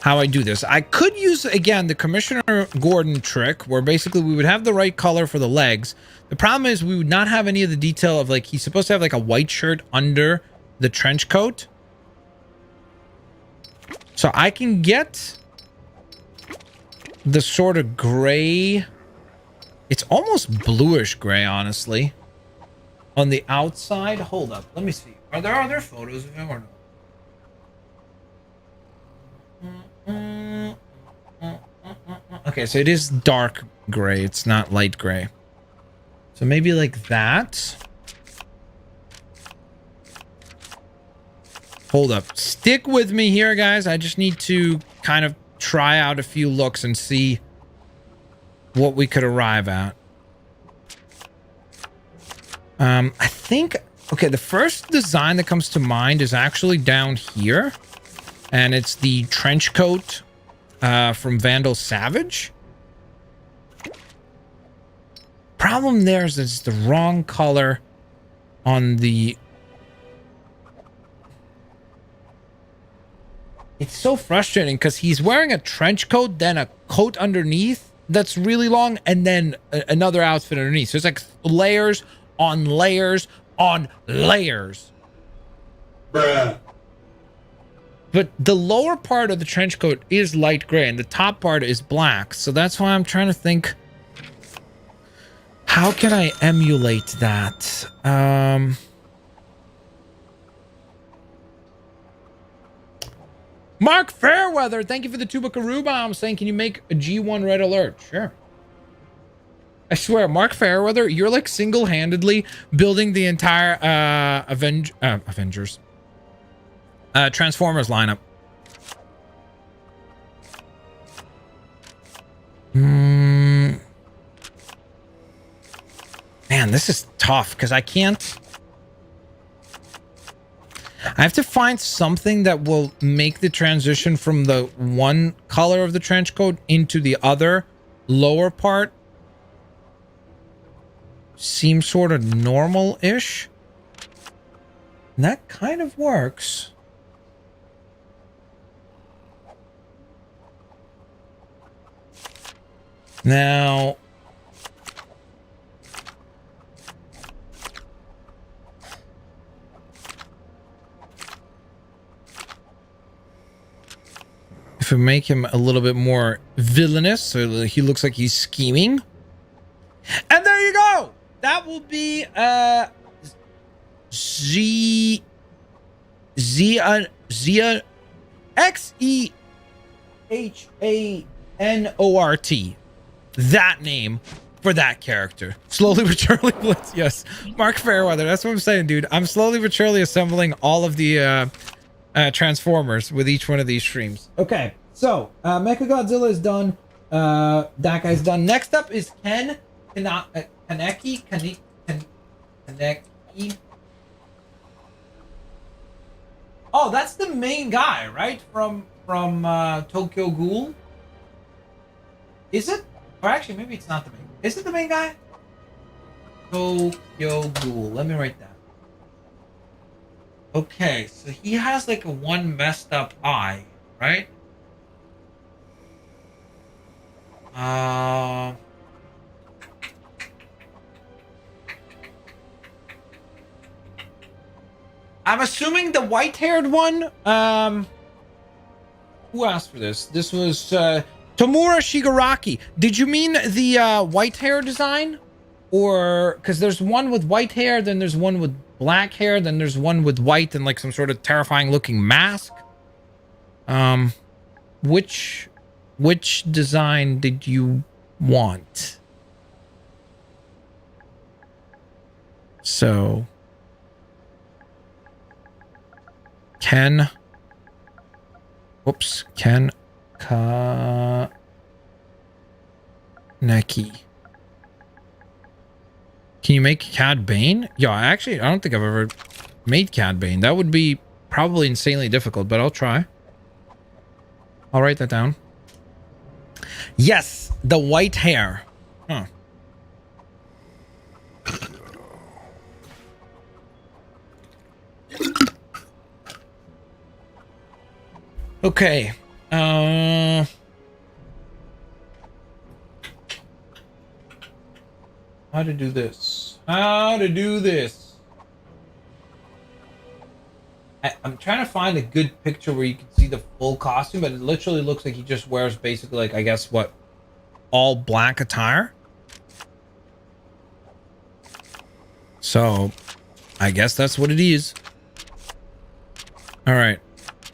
how I do this. I could use, again, the Commissioner Gordon trick, where basically we would have the right color for the legs. The problem is we would not have any of the detail of, like, he's supposed to have like a white shirt under the trench coat. So I can get the sort of gray. It's almost bluish gray, honestly, on the outside. Hold up. Let me see. Are there other photos of him or no? Okay, so it is dark gray. It's not light gray. So maybe like that. Hold up. Stick with me here, guys. I just need to kind of try out a few looks and see what we could arrive at. I think, okay, the first design that comes to mind is actually down here, and it's the trench coat from Vandal Savage. Problem there is it's the wrong color on the... It's so frustrating because he's wearing a trench coat, then a coat underneath that's really long, and then another outfit underneath. So it's like layers on layers on layers. Bruh. But the lower part of the trench coat is light gray and the top part is black. So that's why I'm trying to think, how can I emulate that? Mark Fairweather, thank you for the two Buckaroo bombs, saying, can you make a G1 red alert? Sure. I swear, Mark Fairweather, you're like single-handedly building the entire Avengers. Transformers lineup. Man, this is tough because I can't... I have to find something that will make the transition from the one color of the trench coat into the other lower part seem sort of normal-ish. And that kind of works. Now... if we make him a little bit more villainous, so he looks like he's scheming. And there you go! That will be Xehanort. That name for that character. Slowly but surely Blitz. Yes. Mark Fairweather. That's what I'm saying, dude. I'm slowly but surely assembling all of the Transformers with each one of these streams. Okay. So, Mechagodzilla is done. That guy's done. Next up is Ken Kaneki. Kaneki. Oh, that's the main guy, right? From Tokyo Ghoul. Is it? Or actually, maybe it's not the main. Is it the main guy? Tokyo Ghoul. Let me write that. Okay, so he has like a one messed up eye, right? I'm assuming the white-haired one. Who asked for this? This was Tomura Shigaraki. Did you mean the white hair design? Or because there's one with white hair, then there's one with black hair, then there's one with white and like some sort of terrifying looking mask. Which design did you want? So Ken Kaneki. Can you make Cad Bane? Yeah, actually, I don't think I've ever made Cad Bane. That would be probably insanely difficult, but I'll try. I'll write that down. Yes, the white hair. Huh. Okay. How to do this? How to do this? I'm trying to find a good picture where you can see the full costume, but it literally looks like he just wears basically like, I guess, what, all black attire. So I guess that's what it is. All right,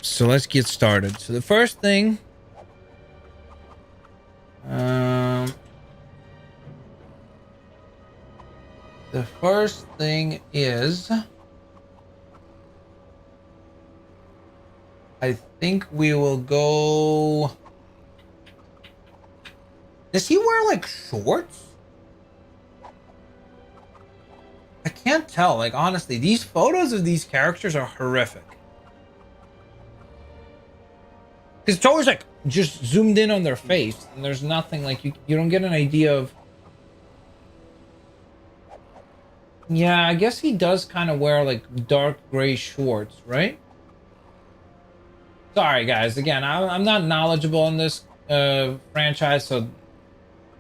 so let's get started. So the first thing, is, I think we will go. Does he wear like shorts? I can't tell. Like, honestly, these photos of these characters are horrific. It's always like just zoomed in on their face, and there's nothing like you don't get an idea of. Yeah, I guess he does kind of wear like dark gray shorts, right? Sorry, guys. Again, I'm not knowledgeable in this franchise, so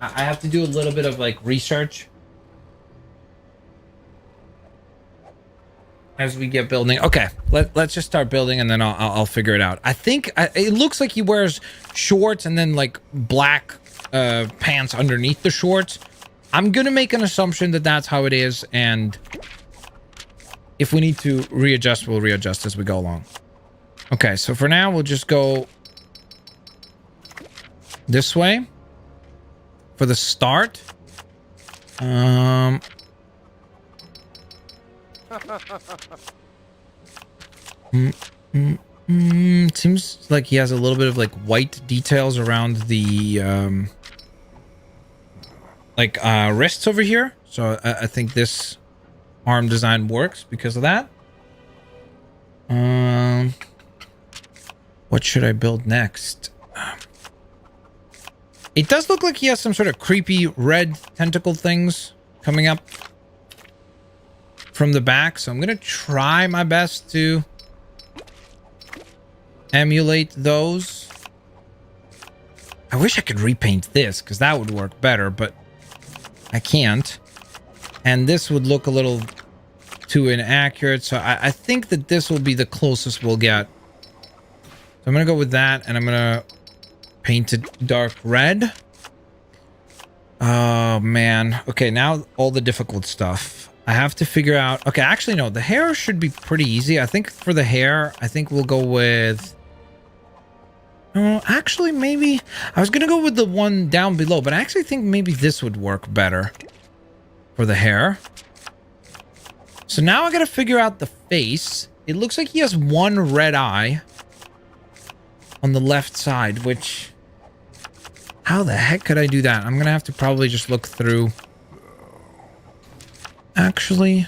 I have to do a little bit of like research as we get building. Okay, let's just start building, and then I'll figure it out. I think it looks like he wears shorts and then like black pants underneath the shorts. I'm gonna make an assumption that that's how it is, and if we need to readjust, we'll readjust as we go along. Okay, so for now, we'll just go this way for the start. Seems like he has a little bit of like white details around the wrists over here. So I think this arm design works because of that. What should I build next? It does look like he has some sort of creepy red tentacle things coming up from the back, so I'm gonna try my best to emulate those. I wish I could repaint this because that would work better, but I can't. And this would look a little too inaccurate, so I think that this will be the closest we'll get. So I'm gonna go with that, and I'm gonna paint it dark red. Oh man. Okay, now all the difficult stuff. I have to figure out. Okay, actually no, the hair should be pretty easy. I think for the hair, I think we'll go with. No, actually maybe I was gonna go with the one down below, but I actually think maybe this would work better for the hair. So now I gotta figure out the face. It looks like he has one red eye on the left side, which, how the heck could I do that? I'm gonna have to probably just look through. Actually,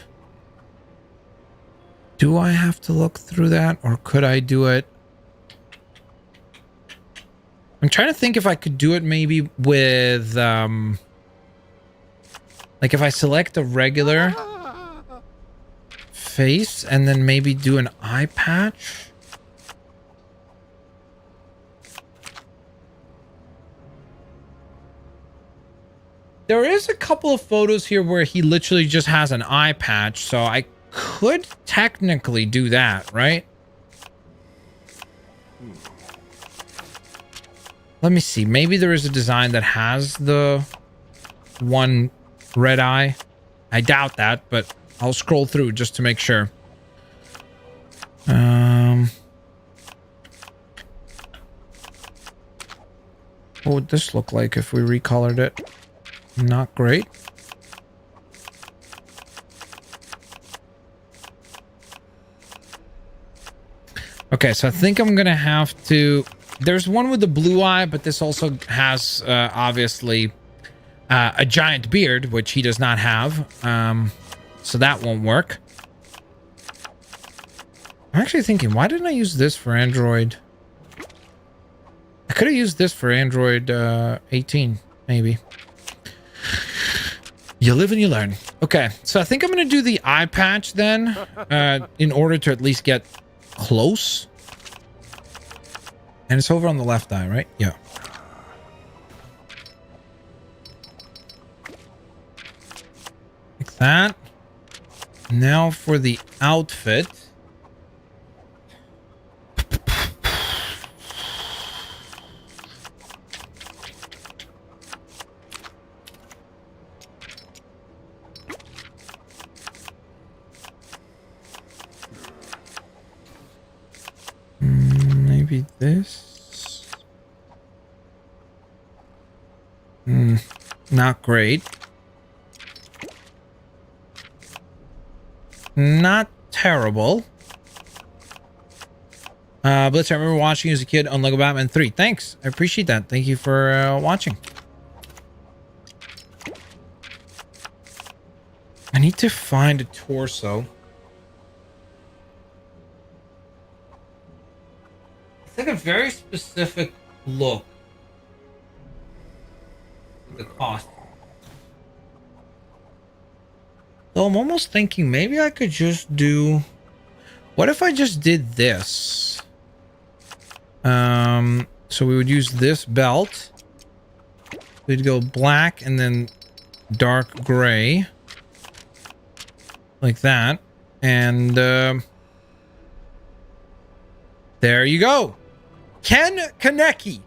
do I have to look through that, or could I do it? I'm trying to think if I could do it maybe with like if I select a regular face and then maybe do an eye patch. There is a couple of photos here where he literally just has an eye patch, so I could technically do that, right? Let me see. Maybe there is a design that has the one red eye. I doubt that, but I'll scroll through just to make sure. What would this look like if we recolored it? Not great. Okay, so I think I'm gonna have to. There's one with the blue eye, but this also has obviously a giant beard, which he does not have. So that won't work. I'm actually thinking, why didn't I use this for Android? I could have used this for Android 18, maybe. You live and you learn. Okay, so I think I'm going to do the eye patch then, in order to at least get close. And it's over on the left eye, right? Yeah. Like that. Now for the outfit. Maybe this. Not great. Not terrible. Blitz, I remember watching you as a kid on Lego Batman 3. Thanks. I appreciate that. Thank you for watching. I need to find a torso. It's like a very specific look. The cost. So I'm almost thinking maybe I could just do. What if I just did this? So we would use this belt. We'd go black and then dark gray, like that, and there you go. Ken Kaneki.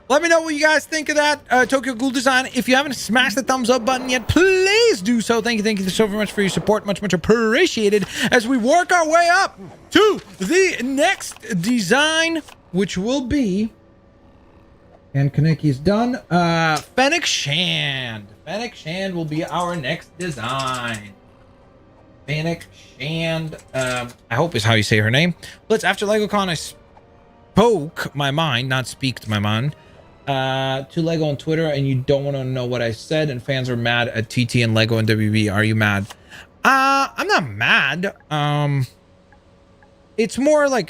Let me know what you guys think of that Tokyo Ghoul design. If you haven't smashed the thumbs up button yet, please do so. Thank you so very much for your support. Much appreciated as we work our way up to the next design, which will be, and Kaneki's done, Fennec Shand. Fennec Shand will be our next design. Fennec Shand, I hope is how you say her name. Let's, after LegoCon, I spoke my mind, not speaked my mind, to Lego on Twitter, and you don't want to know what I said, and fans are mad at TT and Lego and WB. Are you mad? I'm not mad. It's more like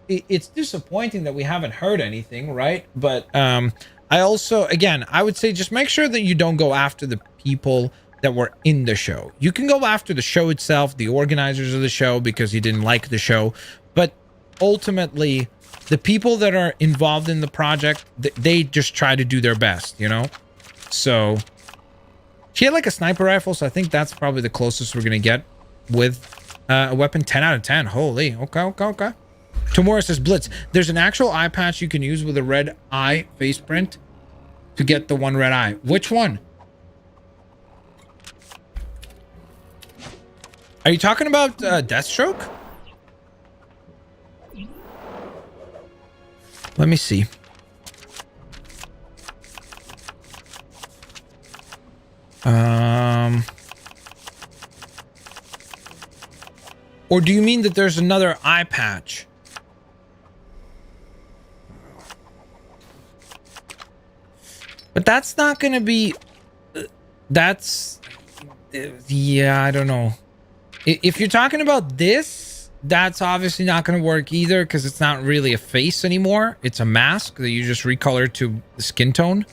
it's disappointing that we haven't heard anything, right? But I also, again, I would say just make sure that you don't go after the people that were in the show. You can go after the show itself, the organizers of the show, because you didn't like the show, but ultimately the people that are involved in the project, they just try to do their best, you know? So she had like a sniper rifle, so I think that's probably the closest we're gonna get with a weapon. 10 out of 10. Holy. Okay. Tomorrow says, Blitz, there's an actual eye patch you can use with a red eye face print to get the one red eye. Which one? Are you talking about Deathstroke? Let me see. Or do you mean that there's another eye patch? But that's not going to be... That's... Yeah, I don't know. If you're talking about this, that's obviously not going to work either, because it's not really a face anymore. It's a mask that you just recolor to the skin tone.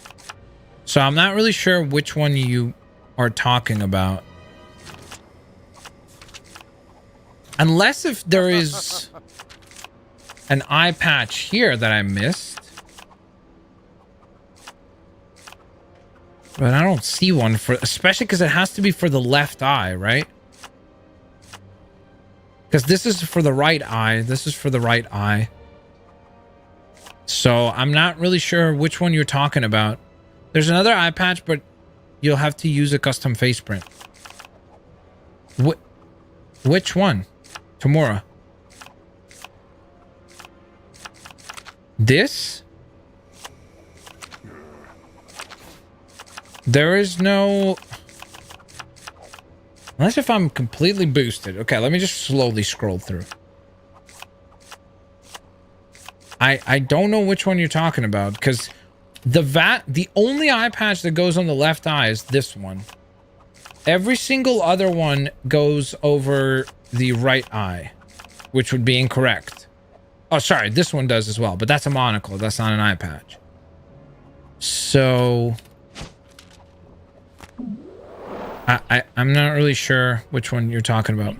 So I'm not really sure which one you are talking about. Unless if there is an eye patch here that I missed. But I don't see one for, especially because it has to be for the left eye, right? Because this is for the right eye. This is for the right eye. So I'm not really sure which one you're talking about. There's another eye patch, but you'll have to use a custom face print. Which one? Tamura. This? There is no... Unless if I'm completely boosted. Okay, let me just slowly scroll through. I don't know which one you're talking about, because the only eye patch that goes on the left eye is this one. Every single other one goes over the right eye, which would be incorrect. Oh, sorry, this one does as well, but that's a monocle. That's not an eye patch. So I'm not really sure which one you're talking about.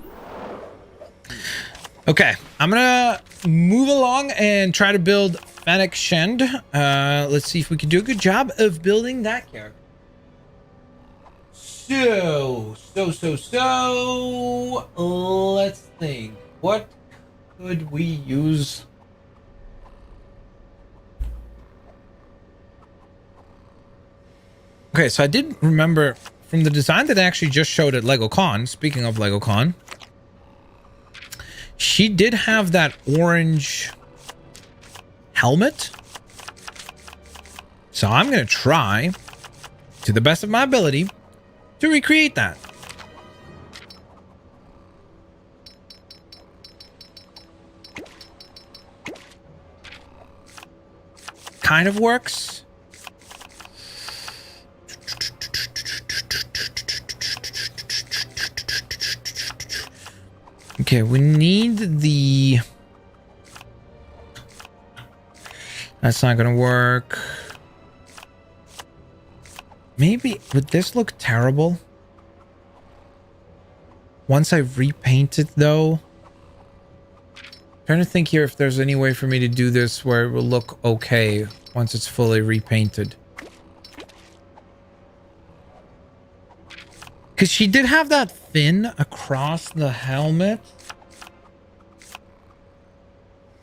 Okay, I'm gonna move along and try to build Fennec Shend. Let's see if we can do a good job of building that character. So, let's think. What could we use? Okay, so I did remember from the design that I actually just showed at LegoCon, speaking of LegoCon, she did have that orange helmet. So I'm going to try, to the best of my ability, to recreate that. Kind of works. Okay, we need the... That's not gonna work. Maybe... Would this look terrible? Once I repaint it, though? I'm trying to think here if there's any way for me to do this where it will look okay once it's fully repainted. Because she did have that fin across the helmet.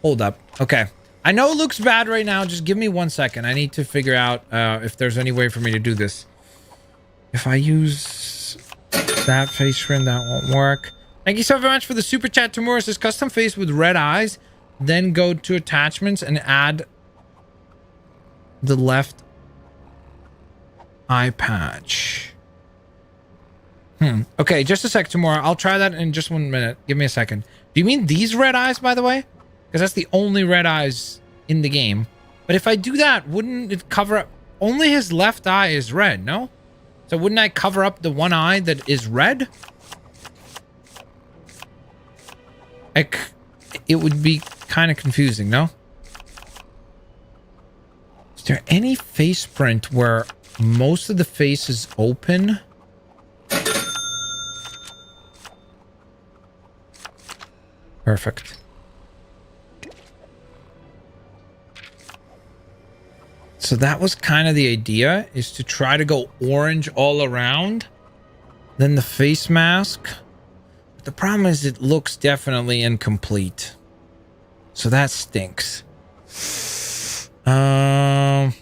Hold up. Okay. I know it looks bad right now. Just give me 1 second. I need to figure out if there's any way for me to do this. If I use that face trim, that won't work. Thank you so very much for the super chat. Tomorrow says custom face with red eyes. Then go to attachments and add the left eye patch. Okay, just a sec, tomorrow. I'll try that in just 1 minute. Give me a second. Do you mean these red eyes, by the way? Because that's the only red eyes in the game. But if I do that, wouldn't it cover up... Only his left eye is red, no? So wouldn't I cover up the one eye that is red? Like, it would be kind of confusing, no? Is there any face print where most of the face is open? Perfect. So that was kind of the idea, is to try to go orange all around. Then the face mask. But the problem is it looks definitely incomplete. So that stinks. I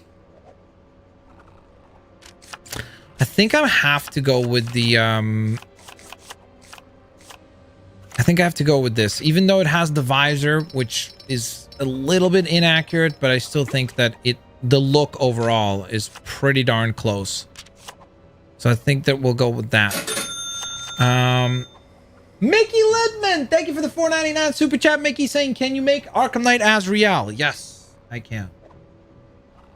think I have to go with the... I think I have to go with this, even though it has the visor, which is a little bit inaccurate, but I still think that the look overall is pretty darn close. So I think that we'll go with that. Mickey Lidman, thank you for the $4.99 super chat. Mickey saying, can you make Arkham Knight Azrael? Yes, I can.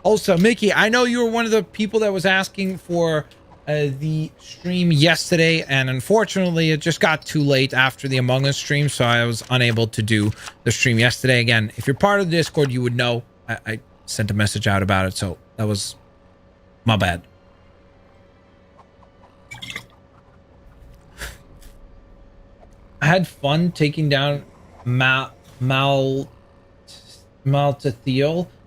Also, Mickey, I know you were one of the people that was asking for the stream yesterday, and unfortunately it just got too late after the Among Us stream, so I was unable to do the stream yesterday. Again, if you're part of the Discord, you would know I sent a message out about it, so that was my bad. I had fun taking down Maltathiel.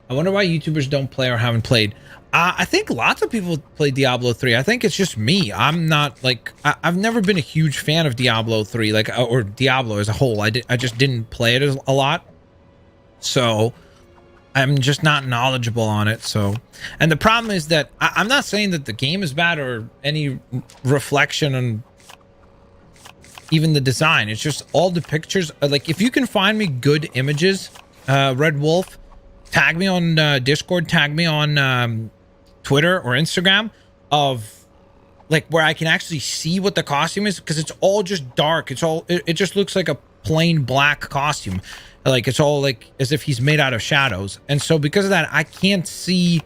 I wonder why YouTubers don't play or haven't played. I think lots of people play Diablo 3. I think it's just me. I'm not like... I've never been a huge fan of Diablo 3, like, or Diablo as a whole. I just didn't play it a lot. So I'm just not knowledgeable on it. So, and the problem is that I'm not saying that the game is bad or any reflection on even the design. It's just all the pictures. Like, if you can find me good images, Red Wolf, tag me on Discord, tag me on Twitter or Instagram of like where I can actually see what the costume is, because it's all just dark. It's all it just looks like a plain black costume. Like it's all like as if he's made out of shadows. And so because of that, I can't see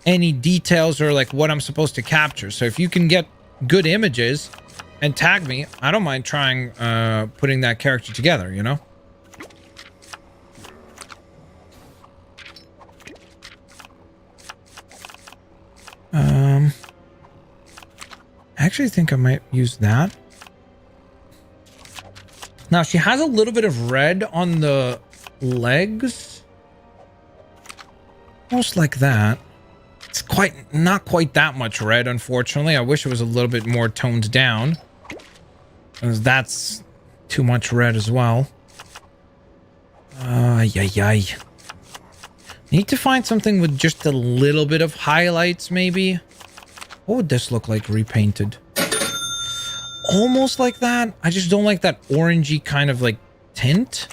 any details or like what I'm supposed to capture. So if you can get good images and tag me, I don't mind trying putting that character together, you know? I actually think I might use that. Now she has a little bit of red on the legs. Almost like that. It's not quite that much red, unfortunately. I wish it was a little bit more toned down, because that's too much red as well. Yay. Need to find something with just a little bit of highlights, maybe. What would this look like repainted? Almost like that. I just don't like that orangey kind of like tint.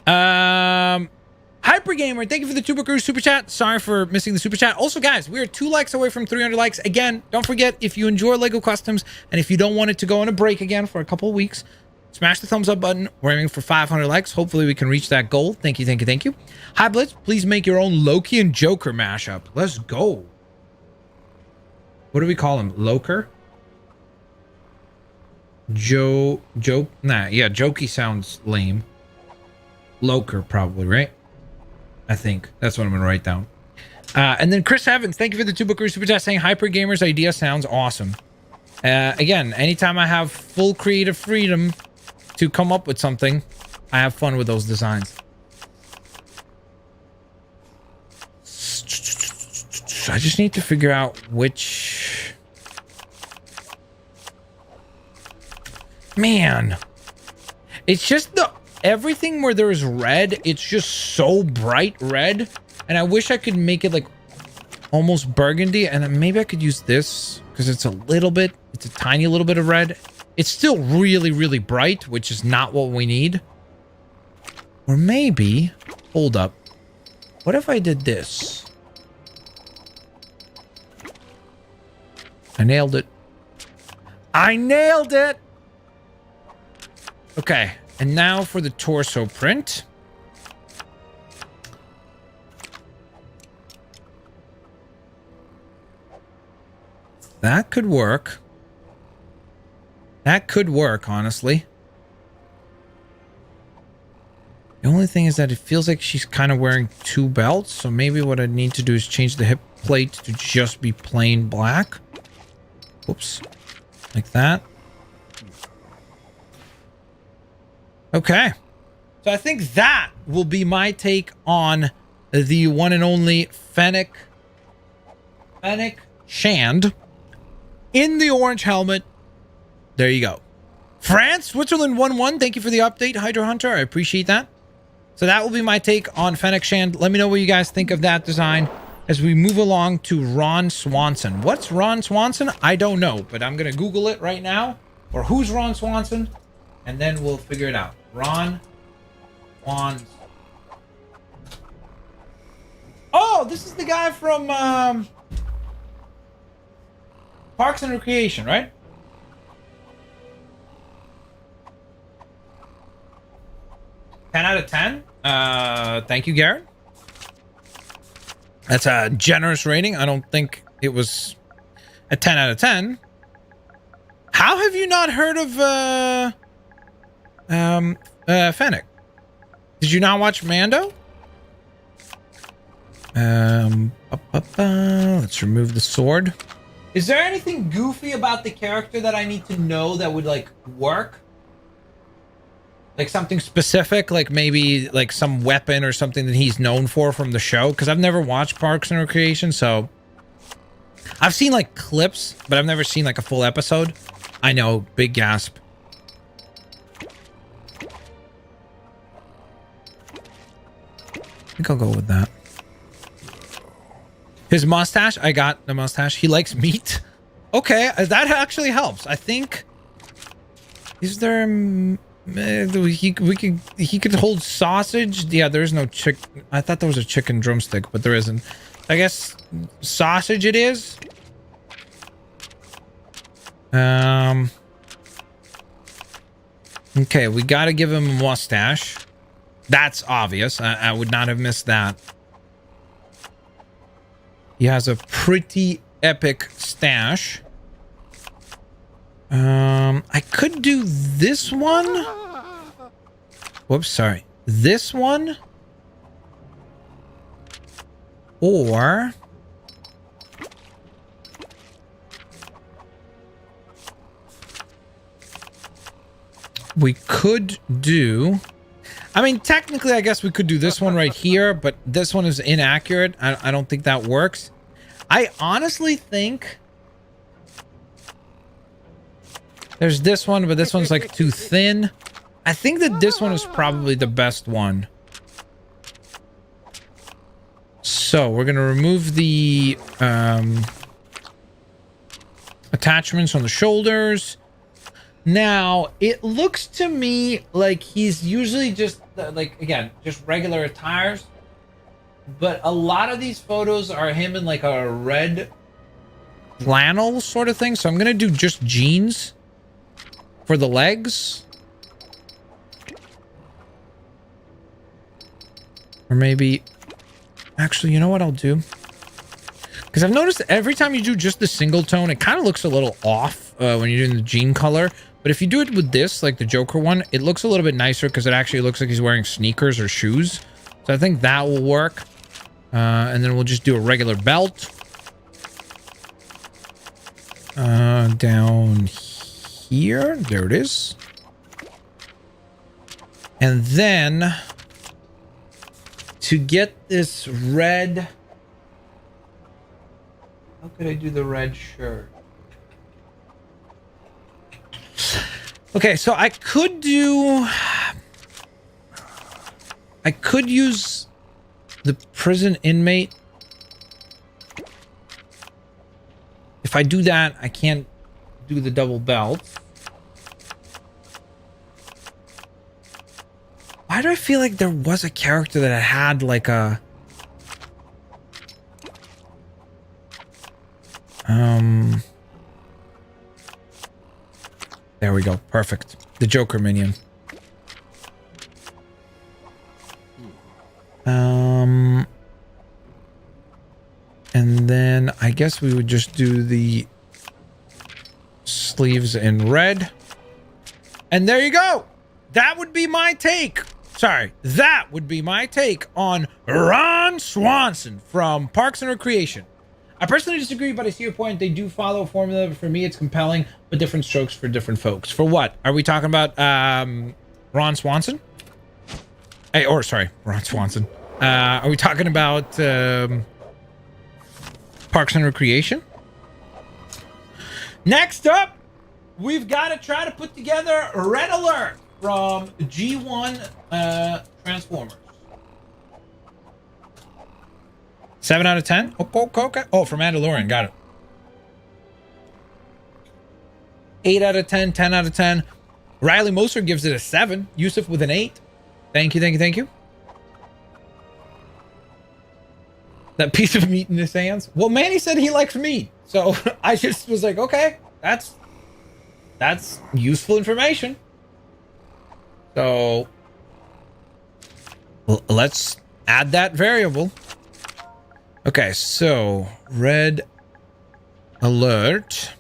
Hypergamer, thank you for the Tuber super chat. Sorry for missing the super chat. Also, guys, we are 2 likes away from 300 likes. Again, don't forget, if you enjoy Lego Customs and if you don't want it to go on a break again for a couple of weeks, smash the thumbs up button. We're aiming for 500 likes. Hopefully we can reach that goal. Thank you. Hi, Blitz. Please make your own Loki and Joker mashup. Let's go. What do we call him? Loker? Jokey sounds lame. Loker, probably, right? I think that's what I'm gonna write down. And then Chris Evans, thank you for the 2 bookers super chat saying Hypergamer's idea sounds awesome. Again, anytime I have full creative freedom to come up with something, I have fun with those designs. I just need to figure out which... Man. It's just everything where there's red, it's just so bright red. And I wish I could make it like almost burgundy. And then maybe I could use this because it's a tiny little bit of red. It's still really, really bright, which is not what we need. Or maybe, hold up. What if I did this? I nailed it. Okay. And now for the torso print. That could work. Honestly. The only thing is that it feels like she's kind of wearing 2 belts. So maybe what I need to do is change the hip plate to just be plain black. Whoops. Like that. Okay. So I think that will be my take on the one and only Fennec Shand in the orange helmet. There you go. France, Switzerland 1-1. Thank you for the update, Hydro Hunter. I appreciate that. So that will be my take on Fennec Shand. Let me know what you guys think of that design as we move along to Ron Swanson. What's Ron Swanson? I don't know, but I'm going to Google it right now. Or who's Ron Swanson? And then we'll figure it out. Ron Swanson. Oh, this is the guy from Parks and Recreation, right? Ten out of 10. Thank you, Garrett. That's a generous rating. I don't think it was a 10 out of 10. How have you not heard of Fennec? Did you not watch Mando? Let's remove the sword. Is there anything goofy about the character that I need to know that would like work? Like something specific, like maybe like some weapon or something that he's known for from the show? Because I've never watched Parks and Recreation, so I've seen like clips, but I've never seen like a full episode. I know, big gasp. I think I'll go with that. His mustache, I got the mustache. He likes meat. Okay, that actually helps. I think. Is there? He could hold sausage. Yeah, there's no chick. I thought there was a chicken drumstick, but there isn't. I guess sausage it is. Okay, we got to give him a mustache. That's obvious. I would not have missed that. He has a pretty epic stash. I could do this one. Whoops, sorry. This one. Or we could do, I mean, technically, I guess we could do this one right here, but this one is inaccurate. I don't think that works. I honestly think there's this one, but this one's like too thin. I think that this one is probably the best one. So we're going to remove the attachments on the shoulders. Now, it looks to me like he's usually just, like, again, just regular attires. But a lot of these photos are him in, like, a red flannel sort of thing. So I'm going to do just jeans for the legs. Or maybe... Actually, you know what I'll do? Because I've noticed every time you do just the single tone, it kind of looks a little off when you're doing the jean color. But if you do it with this, like the Joker one, it looks a little bit nicer because it actually looks like he's wearing sneakers or shoes. So I think that will work. And then we'll just do a regular belt. Down here. There it is. And then to get this red... How could I do the red shirt? Okay, so I could do... I could use the prison inmate. If I do that, I can't do the double belt. Why do I feel like there was a character that had like a... There we go. Perfect. The Joker minion. And then I guess we would just do the sleeves in red. And there you go. That would be my take. Sorry. That would be my take on Ron Swanson from Parks and Recreation. I personally disagree, but I see your point. They do follow a formula, but for me, it's compelling, but different strokes for different folks. For what? Are we talking about Ron Swanson? Hey, or sorry, Ron Swanson. Are we talking about Parks and Recreation? Next up, we've got to try to put together Red Alert from G1 Transformers. 7 out of 10? Okay. Oh, for Mandalorian. Got it. 8 out of 10, 10 out of 10. Riley Moser gives it a 7. Yusuf with an 8. Thank you. That piece of meat in his hands. Well, Manny said he likes meat. So I just was like, okay, that's useful information. So let's add that variable. Okay, so Red Alert.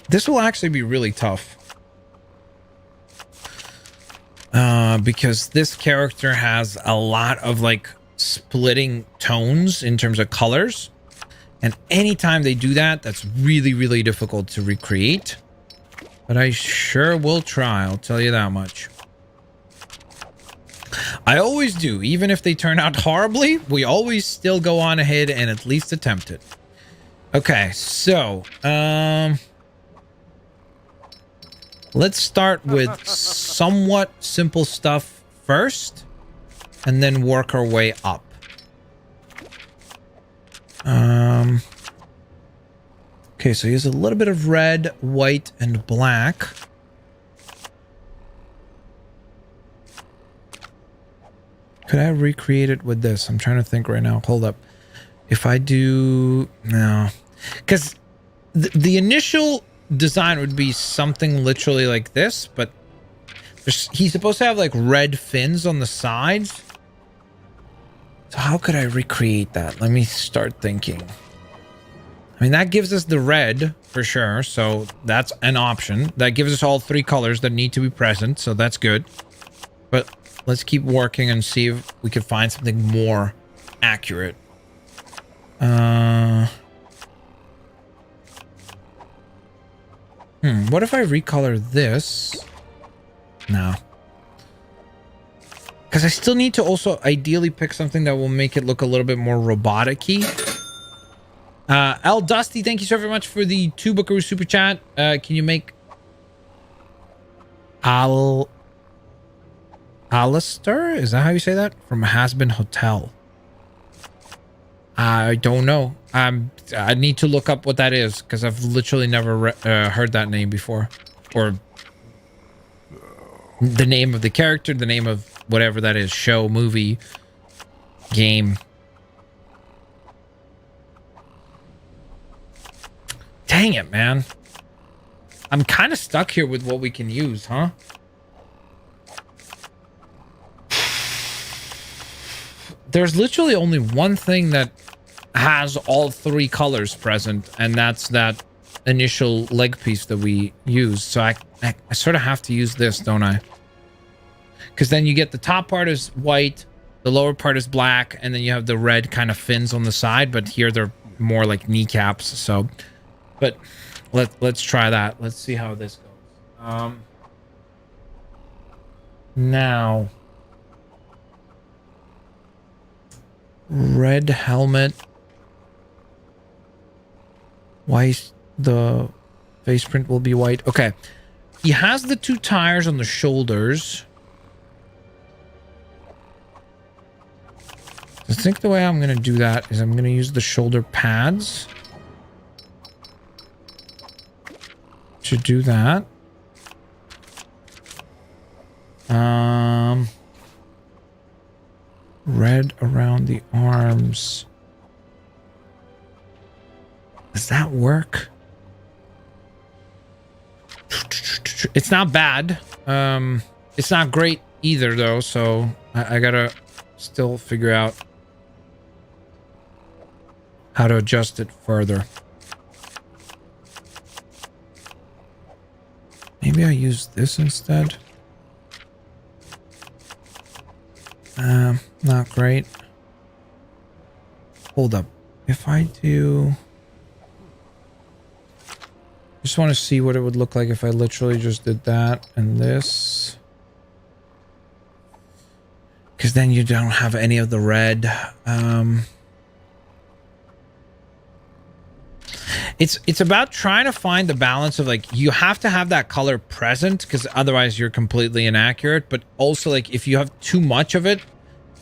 This will actually be really tough. Because this character has a lot of like splitting tones in terms of colors. And anytime they do that, that's really, really difficult to recreate. But I sure will try, I'll tell you that much. I always do. Even if they turn out horribly, we always still go on ahead and at least attempt it. Okay, so let's start with somewhat simple stuff first and then work our way up. Okay, so he has a little bit of red, white, and black. Could I recreate it with this? I'm trying to think right now. Hold up. If I do... No. Because the initial design would be something literally like this, but he's supposed to have like red fins on the sides. So how could I recreate that? Let me start thinking. I mean, that gives us the red for sure, so that's an option. That gives us all three colors that need to be present, so that's good. But let's keep working and see if we can find something more accurate. What if I recolor this? No. Because I still need to also ideally pick something that will make it look a little bit more robotic-y. L Dusty, thank you so very much for the 2 Buckaroo super chat. Can you make Alistair? Is that how you say that? From Hasbin Hotel. I don't know. I need to look up what that is because I've literally never heard that name before, or the name of the character, the name of whatever that is, show, movie, game. Dang it, man. I'm kind of stuck here with what we can use, huh? There's literally only one thing that has all 3 colors present, and that's that initial leg piece that we used. So I sort of have to use this, don't I? Because then you get the top part is white, the lower part is black, and then you have the red kind of fins on the side, but here they're more like kneecaps. So, but let's try that. Let's see how this goes. Now, red helmet. White, the face print will be white. Okay. He has the 2 tires on the shoulders. I think the way I'm going to do that is I'm going to use the shoulder pads to do that. Red around the arms. Does that work? It's not bad. It's not great either, though, so I gotta still figure out how to adjust it further. Maybe I use this instead. Not great. Hold up. If I do... just want to see what it would look like if I literally just did that and this. Because then you don't have any of the red. It's about trying to find the balance of, like, you have to have that color present because otherwise you're completely inaccurate. But also, like, if you have too much of it,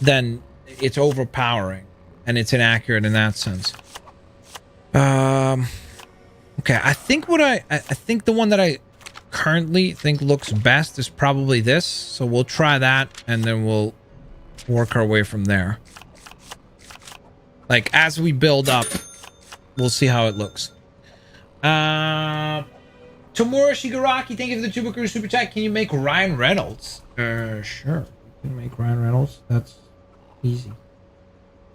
then it's overpowering and it's inaccurate in that sense. Okay, I think I think the one that I currently think looks best is probably this. So we'll try that and then we'll work our way from there. Like, as we build up, we'll see how it looks. Tomura Shigaraki, thank you for the 2 Buckaroo super chat. Can you make Ryan Reynolds? Sure. You can make Ryan Reynolds. That's easy.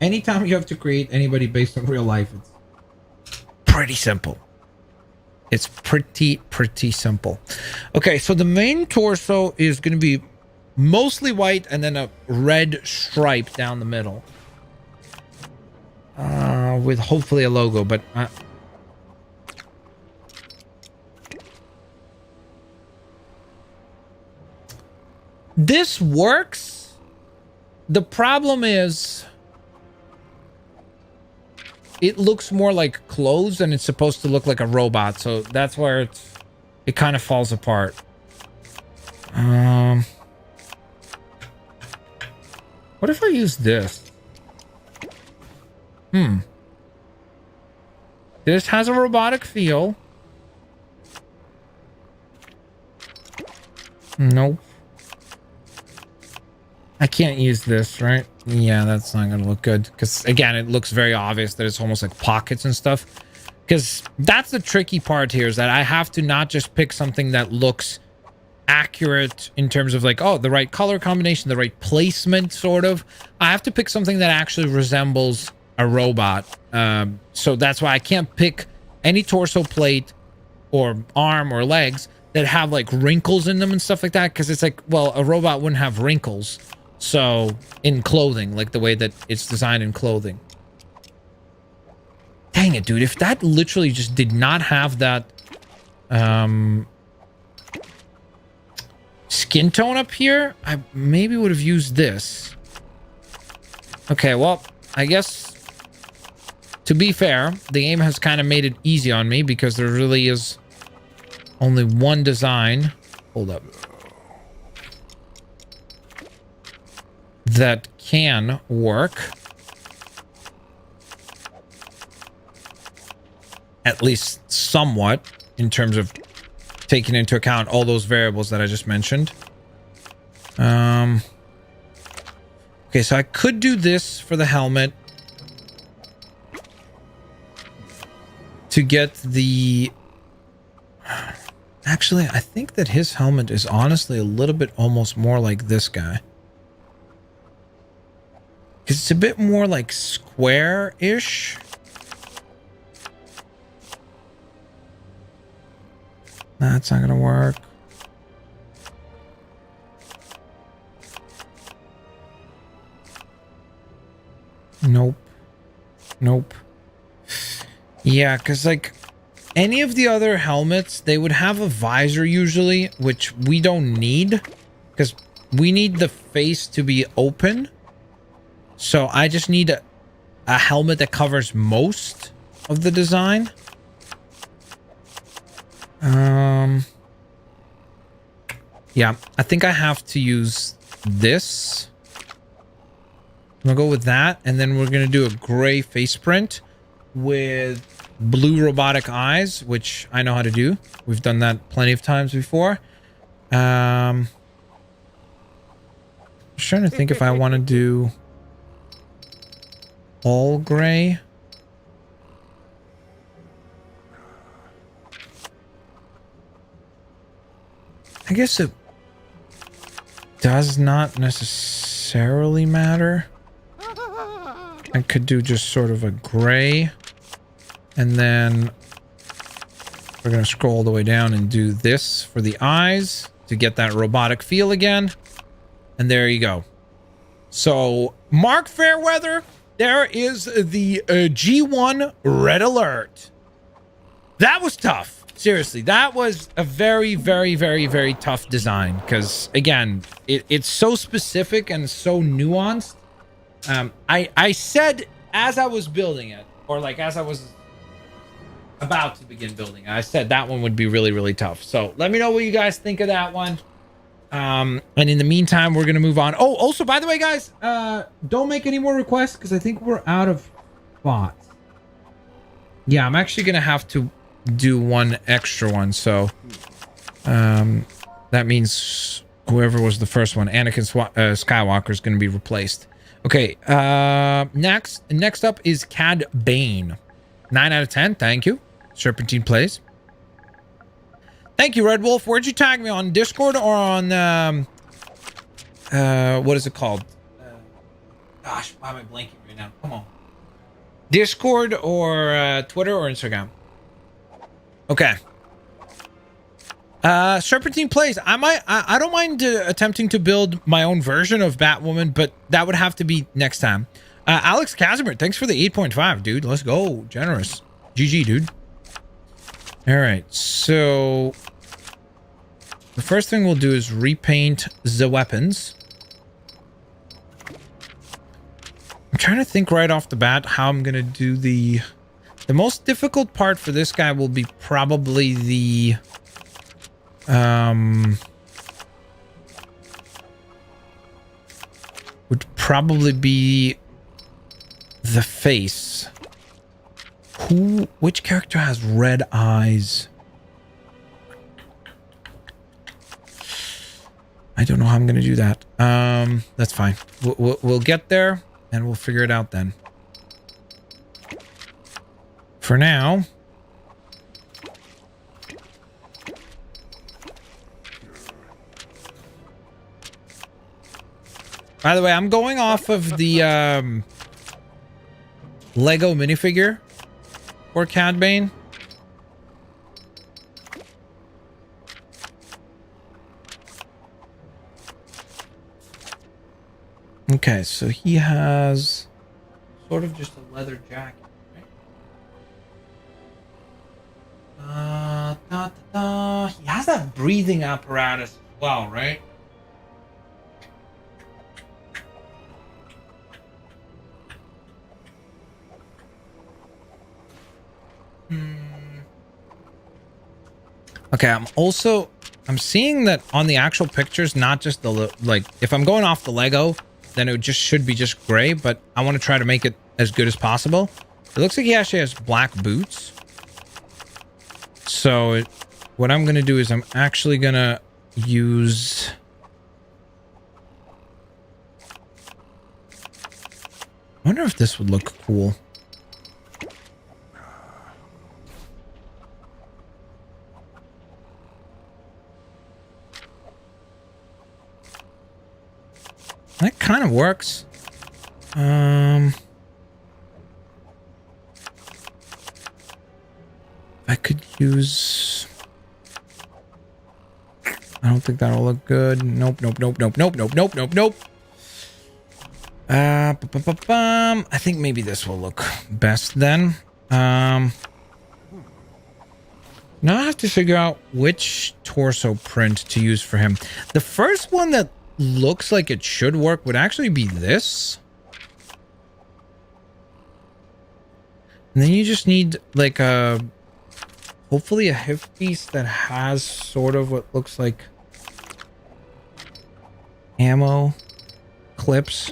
Anytime you have to create anybody based on real life, it's pretty simple. It's pretty simple. Okay, so the main torso is going to be mostly white and then a red stripe down the middle. With hopefully a logo, but... this works. The problem is... it looks more like clothes and it's supposed to look like a robot, so that's where it kind of falls apart. What if I use this? This has a robotic feel. Nope. I can't use this, right? Yeah, that's not gonna look good because, again, it looks very obvious that it's almost like pockets and stuff. Because that's the tricky part here, is that I have to not just pick something that looks accurate in terms of like, oh, the right color combination, the right placement, sort of. I have to pick something that actually resembles a robot. So that's why I can't pick any torso plate or arm or legs that have like wrinkles in them and stuff like that, because it's like, well, a robot wouldn't have wrinkles. So in clothing, like the way that it's designed in clothing. Dang it, dude. If that literally just did not have that skin tone up here, I maybe would have used this. Okay, well, I guess to be fair, the game has kind of made it easy on me because there really is only one design. Hold up. That can work. At least somewhat, in terms of taking into account all those variables that I just mentioned. Okay, so I could do this for the helmet to get the... Actually, I think that his helmet is honestly a little bit almost more like this guy. Because it's a bit more like square-ish. That's not gonna work. Nope. Nope. Yeah, because like any of the other helmets, they would have a visor usually, which we don't need because we need the face to be open. So I just need a helmet that covers most of the design. Yeah, I think I have to use this. I'm gonna go with that, and then we're gonna do a gray face print with blue robotic eyes, which I know how to do. We've done that plenty of times before. I'm just trying to think if I want to do all gray. I guess it does not necessarily matter. I could do just sort of a gray, and then we're going to scroll all the way down and do this for the eyes to get that robotic feel again. And there you go. So Mark Fairweather, there is the G1 red alert. That was tough. Seriously, that was a very, very, very, very tough design because, again, it's so specific and so nuanced. I said as I was building it, or like as I was about to begin building it, I said that one would be really, really tough. So let me know what you guys think of that one. And in the meantime, we're going to move on. Oh, also, by the way, guys, don't make any more requests because I think we're out of spots. Yeah, I'm actually going to have to do one extra one, so that means whoever was the first one, Anakin Skywalker, is going to be replaced. Okay, next up is Cad Bane. 9 out of 10, thank you. Serpentine plays. Thank you, Red Wolf. Where'd you tag me, on Discord or on what is it called? Gosh, why am I blanking right now? Come on. Discord or Twitter or Instagram? Okay. Serpentine plays. I don't mind attempting to build my own version of Batwoman, but that would have to be next time. Alex Casimir, thanks for the 8.5, dude. Let's go. Generous. GG, dude. All right. So the first thing we'll do is repaint the weapons. I'm trying to think right off the bat how I'm going to do the most difficult part for this guy will be probably the would probably be the face. Which character has red eyes? I don't know how I'm gonna do that. That's fine. We'll get there and we'll figure it out then. For now, By the way, I'm going off of the Lego minifigure for Cad Bane. Okay, so he has sort of just a leather jacket, right? He has that breathing apparatus as well, right? Okay, I'm seeing that on the actual pictures, not just the, like, if I'm going off the Lego, then it just should be just gray, but I want to try to make it as good as possible. It looks like he actually has black boots. So what I'm going to do is I'm actually going to use... I wonder if this would look cool. That kind of works. I could use... I don't think that'll look good. Nope, nope, nope, nope, nope, nope, nope, nope, nope. I think maybe this will look best then. Now I have to figure out which torso print to use for him. The first one that looks like it should work would actually be this. And then you just need like a, hopefully a hip piece that has sort of what looks like ammo clips.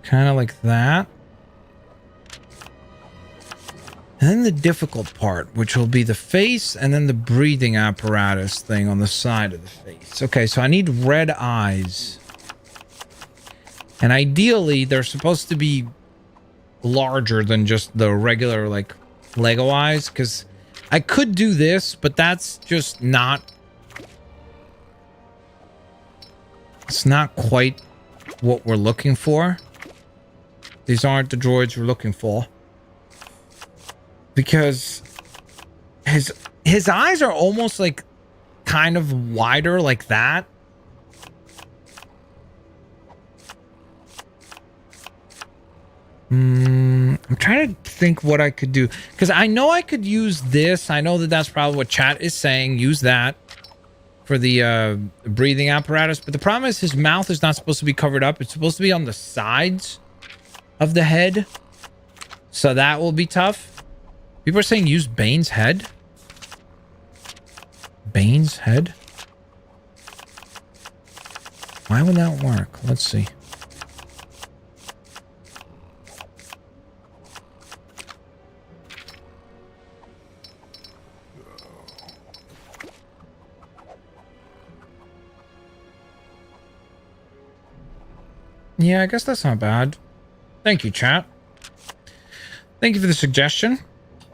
Kind of like that. And then the difficult part, which will be the face and then the breathing apparatus thing on the side of the face. Okay, so I need red eyes. And ideally, they're supposed to be larger than just the regular, like, Lego eyes. Because I could do this, but that's just not... It's not quite what we're looking for. These aren't the droids we're looking for. Because his eyes are almost like kind of wider like that. I'm trying to think what I could do, because I know I could use this. I know that that's probably what chat is saying. Use that for the breathing apparatus. But the problem is his mouth is not supposed to be covered up. It's supposed to be on the sides of the head. So that will be tough. People are saying use Bane's head. Bane's head? Why would that work? Let's see. Yeah, I guess that's not bad. Thank you, chat. Thank you for the suggestion.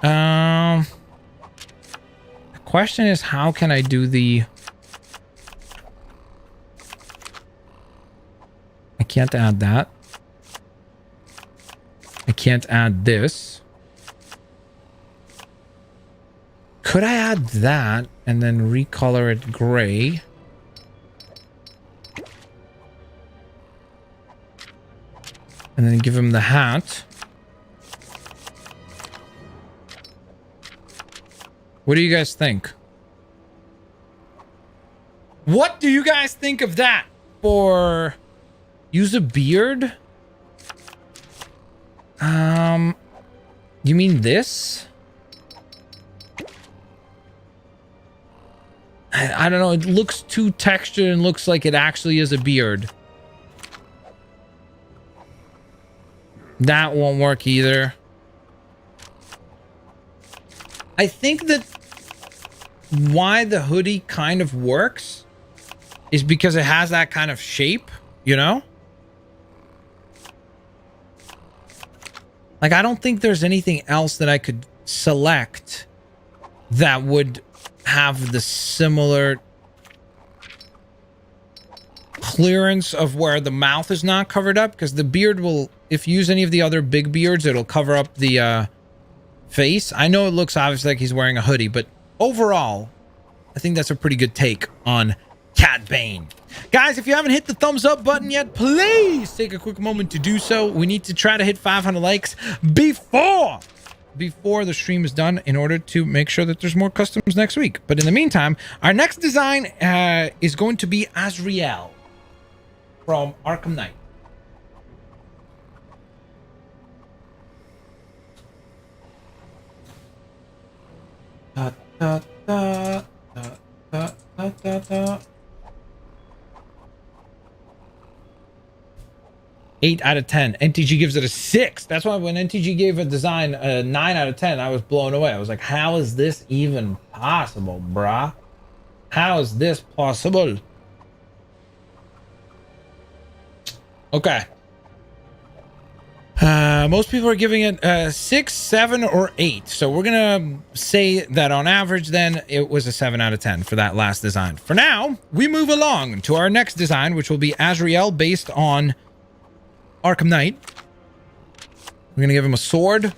The question is, how can I do the... I can't add that. I can't add this. Could I add that and then recolor it gray? And then give him the hat. What do you guys think? What do you guys think of that? For use a beard? You mean this? I don't know. It looks too textured and looks like it actually is a beard. That won't work either. I think that why the hoodie kind of works is because it has that kind of shape, you know? Like, I don't think there's anything else that I could select that would have the similar clearance of where the mouth is not covered up, because the beard will, if you use any of the other big beards, it'll cover up the face. I know it looks obviously like he's wearing a hoodie, but overall, I think that's a pretty good take on Cad Bane. Guys, if you haven't hit the thumbs up button yet, please take a quick moment to do so. We need to try to hit 500 likes before the stream is done in order to make sure that there's more customs next week. But in the meantime, our next design is going to be Azrael from Arkham Knight. Da, da, da, da, da, da, da, da. 8 out of 10. NTG gives it a 6. That's why when NTG gave a design a 9 out of 10, I was blown away. I was like, how is this even possible, brah? How is this possible? Okay. Most people are giving it 6, 7, or 8. So we're going to say that on average, then, it was a 7 out of 10 for that last design. For now, we move along to our next design, which will be Azrael based on Arkham Knight. We're going to give him a sword. I'm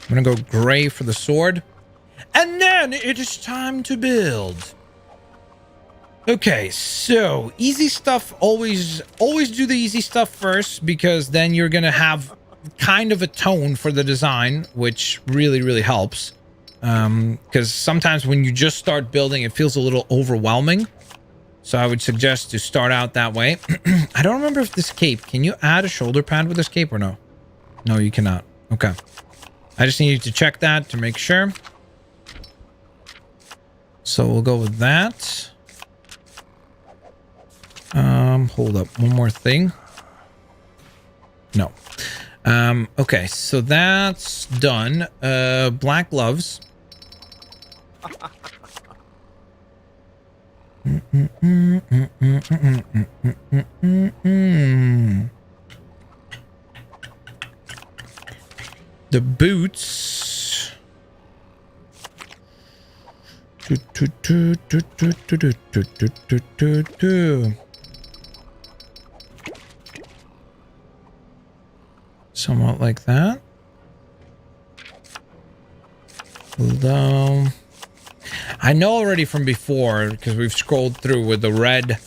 going to go gray for the sword. And then it is time to build. Okay, so easy stuff, always do the easy stuff first, because then you're going to have kind of a tone for the design, which really helps. Because sometimes when you just start building, it feels a little overwhelming. So I would suggest to start out that way. I don't remember if this cape, can you add a shoulder pad with this cape or no? No, you cannot. Okay. I just needed to check that to make sure. So we'll go with that. Hold up. One more thing. No. Okay, so that's done. Black gloves. The boots. Somewhat like that. Although I know already from before, because we've scrolled through with the red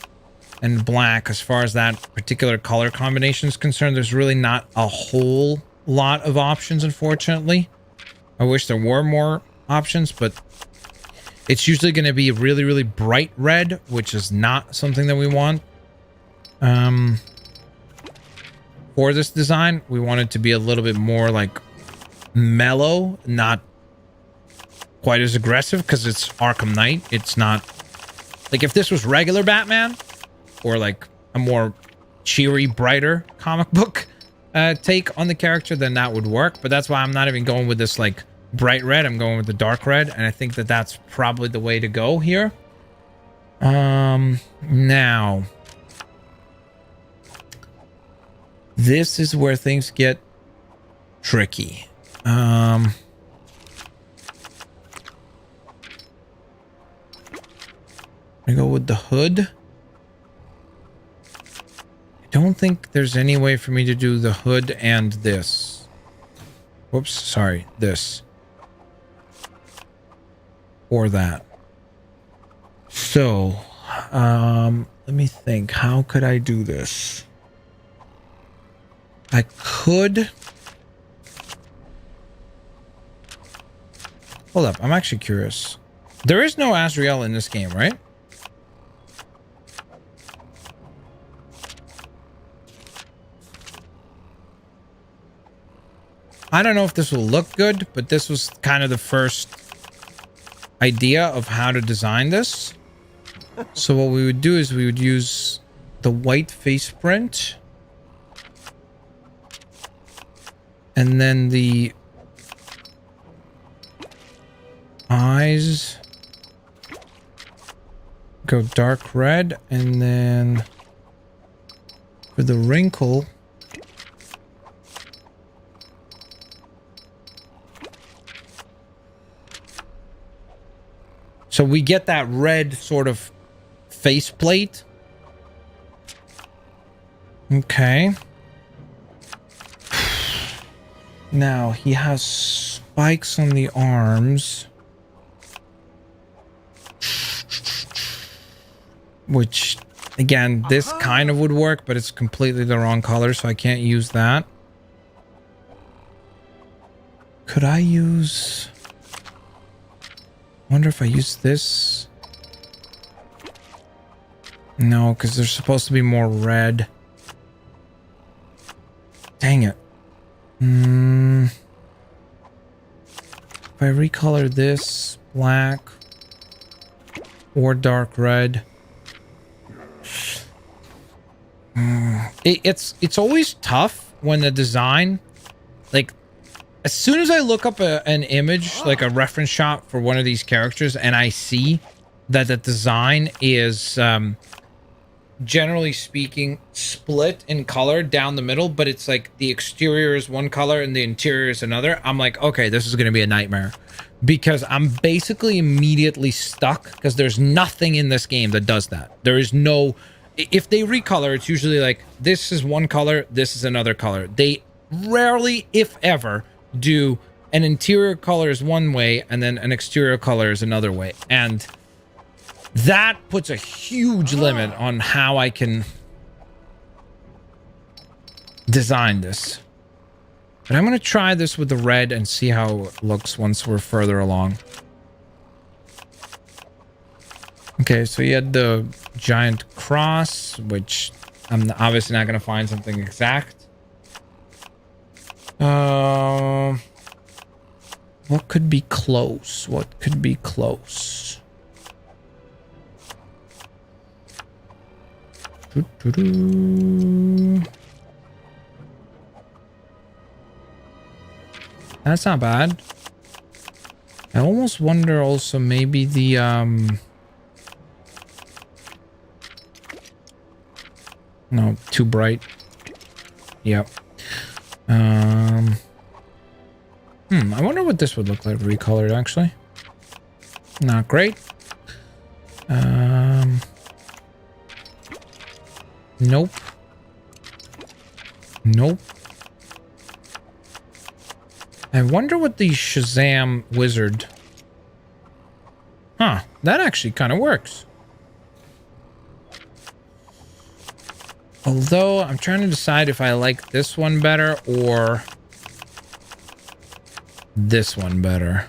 and black, as far as that particular color combination is concerned, there's really not a whole lot of options, unfortunately. I wish there were more options, but it's usually going to be really bright red, which is not something that we want. For this design, we want it to be a little bit more like mellow, not quite as aggressive, because it's Arkham Knight. It's not like if this was regular Batman or like a more cheery, brighter comic book take on the character, then that would work. But that's why I'm not even going with this like bright red. I'm going with the dark red, and I think that that's probably the way to go here. Now this is where things get tricky. I go with the hood. I don't think there's any way for me to do the hood and this. Whoops, sorry, this. Or that. So, let me think. How could I do this? I could... Hold up, I'm actually curious. There is no Azrael in this game, right? I don't know if this will look good, but this was kind of the first idea of how to design this. So what we would do is we would use the white face print. And then the eyes go dark red, and then for the wrinkle, so we get that red sort of faceplate. Okay. Now he has spikes on the arms, which again, this kind of would work, but it's completely the wrong color, so I can't use that. Could I use... wonder if I use this. No, because there's supposed to be more red. Dang it. If I recolor this black or dark red, it's always tough when the design, like, as soon as I look up an image, like a reference shot for one of these characters, and I see that the design is generally speaking split in color down the middle, but it's like the exterior is one color and the interior is another, I'm like, okay, this is going to be a nightmare, because I'm basically immediately stuck, because there's nothing in this game that does that. There is no... if they recolor, it's usually like, this is one color, this is another color. They rarely, if ever, do an interior color is one way and then an exterior color is another way. And that puts a huge limit on how I can design this. But I'm going to try this with the red and see how it looks once we're further along. Okay, so you had the giant cross, which I'm obviously not going to find something exact. What could be close? What could be close? That's not bad. I almost wonder also maybe the no, too bright. Yep. I wonder what this would look like recolored, actually. Not great. Nope. Nope. I wonder what the Shazam wizard... Huh, that actually kind of works. Although, I'm trying to decide if I like this one better or this one better.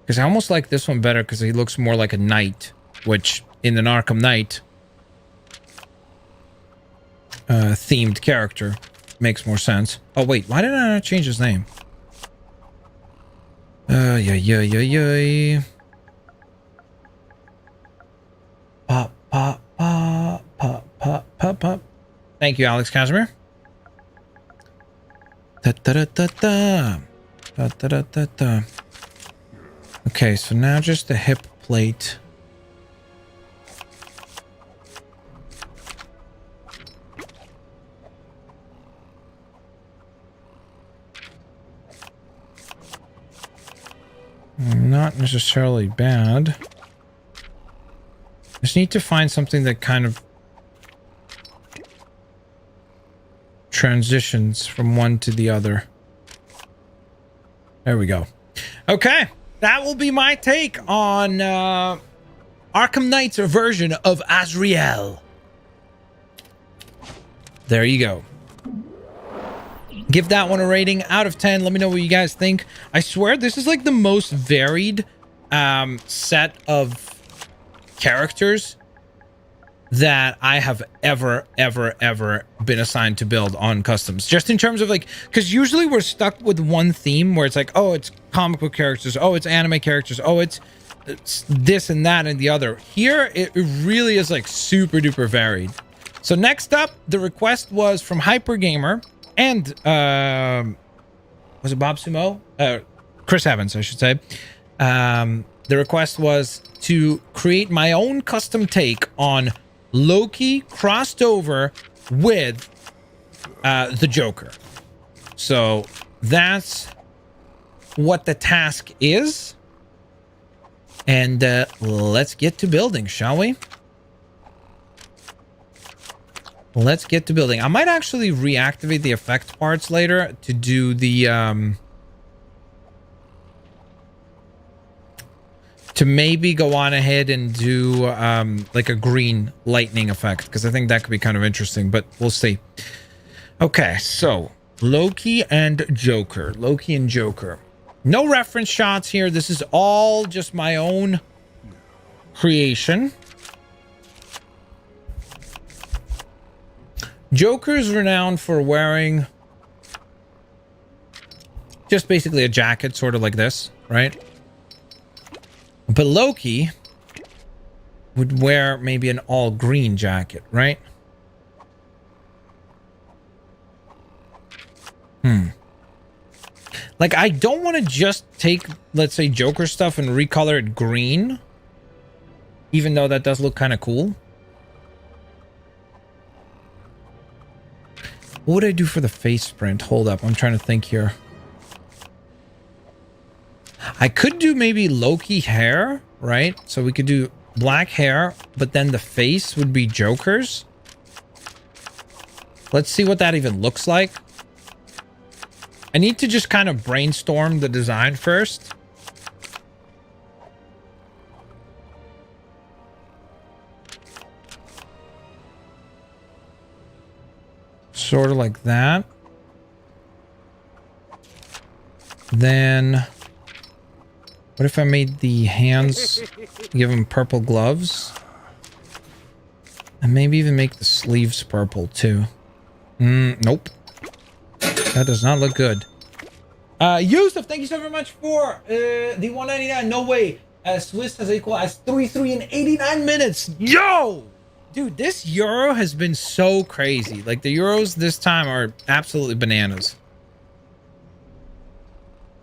Because I almost like this one better because he looks more like a knight, which in an Arkham Knight themed character makes more sense. Oh, wait, why did I not change his name? Yeah. Pop, pop, pop, pop, pop, pop, pop. Thank you, Alex Casimir. Da da da da da. Da da da da da. Okay, so now just the hip plate. Not necessarily bad. Just need to find something that kind of transitions from one to the other. There we go. Okay, that will be my take on Arkham Knight's version of Azrael. There you go. Give that one a rating out of 10. Let me know what you guys think. I swear this is like the most varied set of characters that I have ever been assigned to build on customs. Just in terms of like, because usually we're stuck with one theme where it's like, oh, it's comic book characters, oh, it's anime characters, oh, it's this and that and the other. Here, it really is like super duper varied. So next up, the request was from Hyper Gamer and was it Bob Sumo? Chris Evans, I should say. The request was to create my own custom take on Loki crossed over with the Joker. So that's what the task is. And let's get to building, shall we? Let's get to building. I might actually reactivate the effect parts later to do the to maybe go on ahead and do like a green lightning effect, because I think that could be kind of interesting, but we'll see. Okay, so Loki and Joker. Loki and Joker. No reference shots here. This is all just my own creation. Joker's renowned for wearing just basically a jacket, sort of like this, right? But Loki would wear maybe an all green jacket, right? Like, I don't want to just take, let's say, Joker stuff and recolor it green, even though that does look kind of cool. What would I do for the face print? Hold up, I'm trying to think here. I could do maybe Loki hair, right? So we could do black hair, but then the face would be Joker's. Let's see what that even looks like. I need to just kind of brainstorm the design first. Sort of like that. Then what if I made the hands, give them purple gloves? And maybe even make the sleeves purple too. Nope. That does not look good. Yusuf, thank you so very much for the 199. No way. Swiss has equal as 33 in 89 minutes. Yo! Dude, this Euro has been so crazy. Like, the Euros this time are absolutely bananas.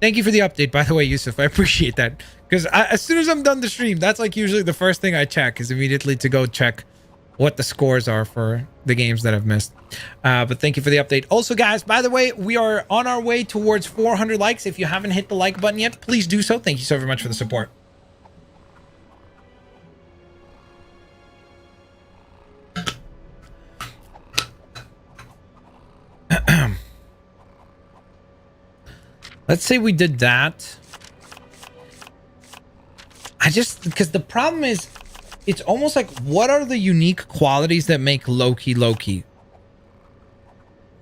Thank you for the update, by the way, Yusuf. I appreciate that. Because as soon as I'm done the stream, that's like usually the first thing I check, is immediately to go check what the scores are for the games that I've missed. But thank you for the update. Also, guys, by the way, we are on our way towards 400 likes. If you haven't hit the like button yet, please do so. Thank you so very much for the support. Let's say we did that. Because the problem is, it's almost like, what are the unique qualities that make Loki Loki?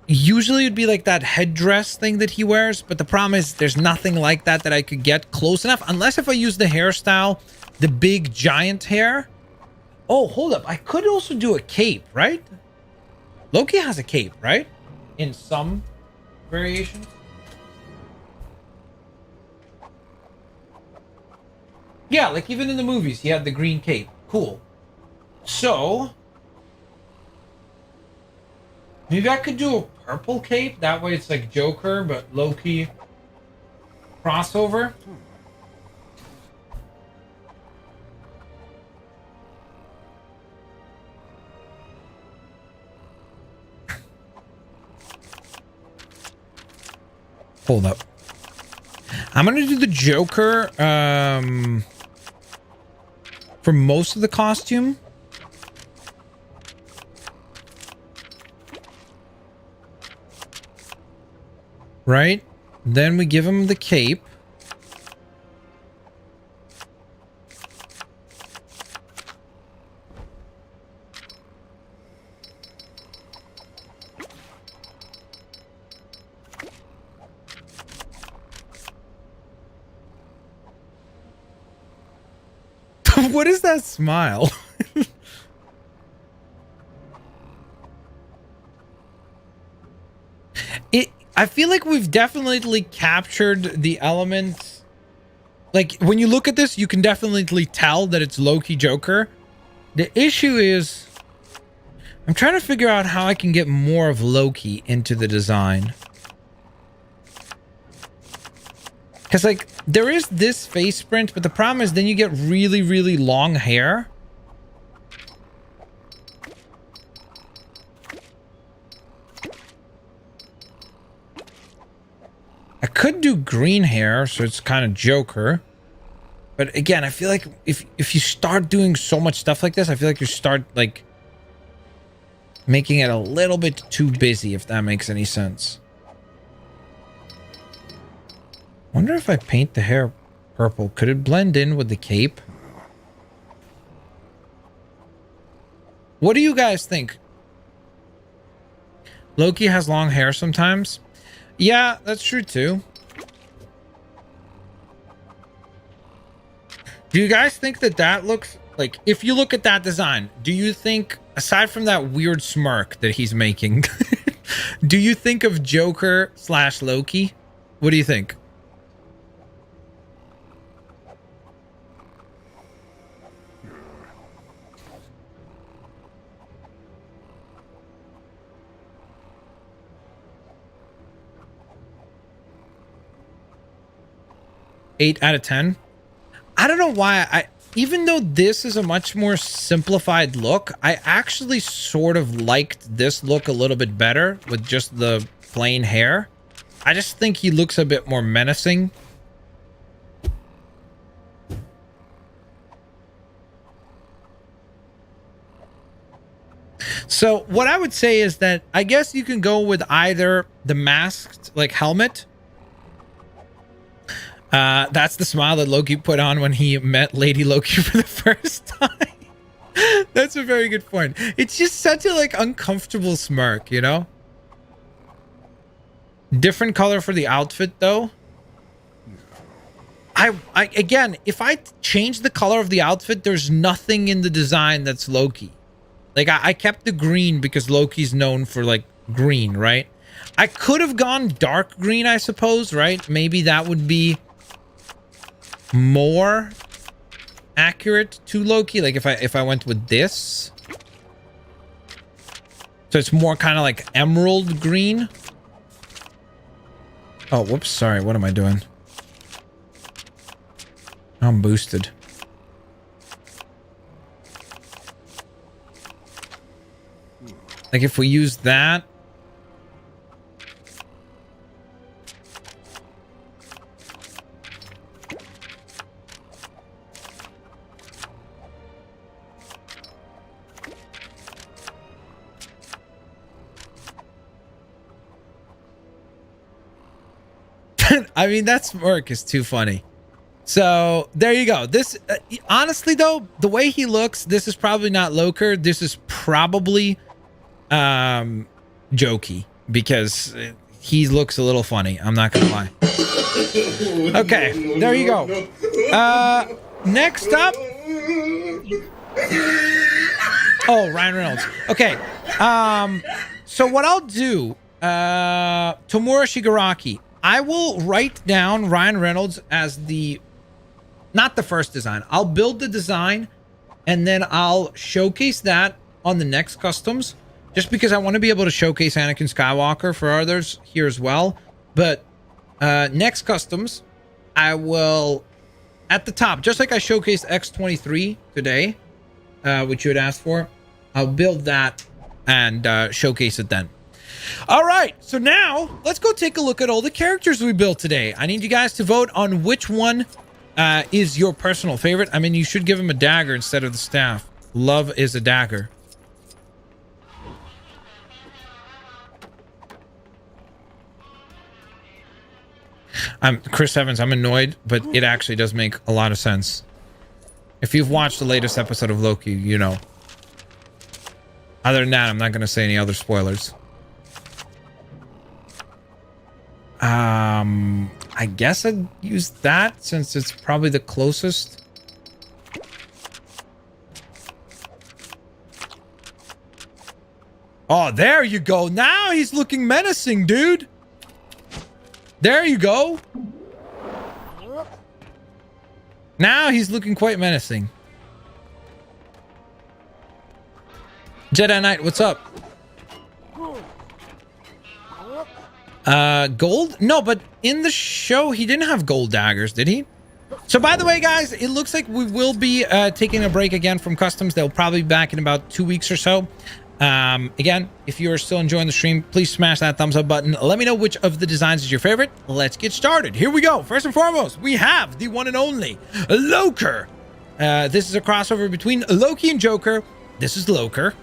Usually it'd be like that headdress thing that he wears, but the problem is there's nothing like that that I could get close enough, unless if I use the hairstyle, the big giant hair. Oh, hold up. I could also do a cape, right? Loki has a cape, right? In some variations. Yeah, like even in the movies, he had the green cape. Cool. So maybe I could do a purple cape. That way it's like Joker, but Loki crossover. Hold up. I'm going to do the Joker for most of the costume. Right? Then we give him the cape. What is that smile? I feel like we've definitely captured the elements. Like, when you look at this, you can definitely tell that it's Loki Joker. The issue is, I'm trying to figure out how I can get more of Loki into the design. Because, like, there is this face print, but the problem is then you get really, really long hair. I could do green hair, so it's kind of Joker. But again, I feel like if you start doing so much stuff like this, I feel like you start like making it a little bit too busy, if that makes any sense. Wonder if I paint the hair purple, could it blend in with the cape? What do you guys think? Loki has long hair sometimes. Yeah, that's true too. Do you guys think that that looks like, if you look at that design, do you think, aside from that weird smirk that he's making, do you think of Joker / Loki? What do you think? Eight out of 10. I don't know why even though this is a much more simplified look, I actually sort of liked this look a little bit better with just the plain hair. I just think he looks a bit more menacing. So what I would say is that I guess you can go with either the masked like helmet. That's the smile that Loki put on when he met Lady Loki for the first time. That's a very good point. It's just such a like uncomfortable smirk, you know? Different color for the outfit though. I again, if I change the color of the outfit, there's nothing in the design that's Loki. Like I kept the green because Loki's known for like green, right? I could have gone dark green, I suppose, right? Maybe that would be more accurate to Loki, like if I went with this, so it's more kind of like emerald green. Oh, whoops, sorry, what am I doing? I'm boosted. Like if we use that, I mean, that smirk is too funny. So there you go. This honestly though, the way he looks, this is probably not Loker. This is probably Jokey, because he looks a little funny. I'm not gonna lie. Okay, there you go. Next up. Oh, Ryan Reynolds. Okay. So what I'll do, Tomura Shigaraki, I will write down Ryan Reynolds as the, not the first design. I'll build the design and then I'll showcase that on the next customs, just because I want to be able to showcase Anakin Skywalker for others here as well. But next customs, I will, at the top, just like I showcased X-23 today, which you had asked for, I'll build that and showcase it then. All right, so now let's go take a look at all the characters we built today. I need you guys to vote on which one is your personal favorite. I mean, you should give him a dagger instead of the staff. Love is a dagger. Chris Evans, I'm annoyed, but it actually does make a lot of sense. If you've watched the latest episode of Loki, you know. Other than that, I'm not going to say any other spoilers. I guess I'd use that since it's probably the closest. Oh, there you go. Now he's looking menacing, dude. There you go. Now he's looking quite menacing. Jedi Knight, what's up? Gold? No, but in the show, he didn't have gold daggers, did he? So, by the way, guys, it looks like we will be taking a break again from customs. They'll probably be back in about 2 weeks or so. Again, if you're still enjoying the stream, please smash that thumbs up button. Let me know which of the designs is your favorite. Let's get started. Here we go. First and foremost, we have the one and only Loker. This is a crossover between Loki and Joker. This is Loker.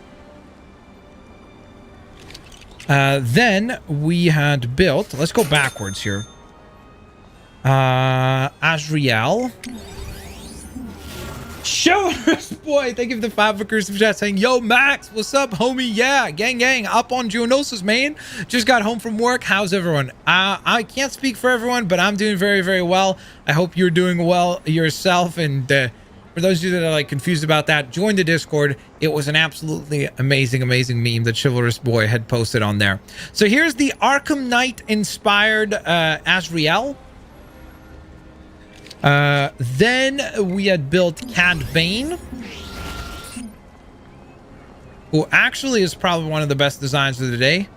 Then we had built, let's go backwards here. Azrael. Chivalrous boy, thank you for the 5 bookers of chat saying, yo, Max, what's up, homie? Yeah, gang, up on Geonosis, man. Just got home from work. How's everyone? I can't speak for everyone, but I'm doing very, very well. I hope you're doing well yourself. And for those of you that are like confused about that, join the Discord. It was an absolutely amazing meme that Chivalrous Boy had posted on there. So here's the Arkham Knight inspired Azrael. Then we had built Cad Bane, who actually is probably one of the best designs of the day.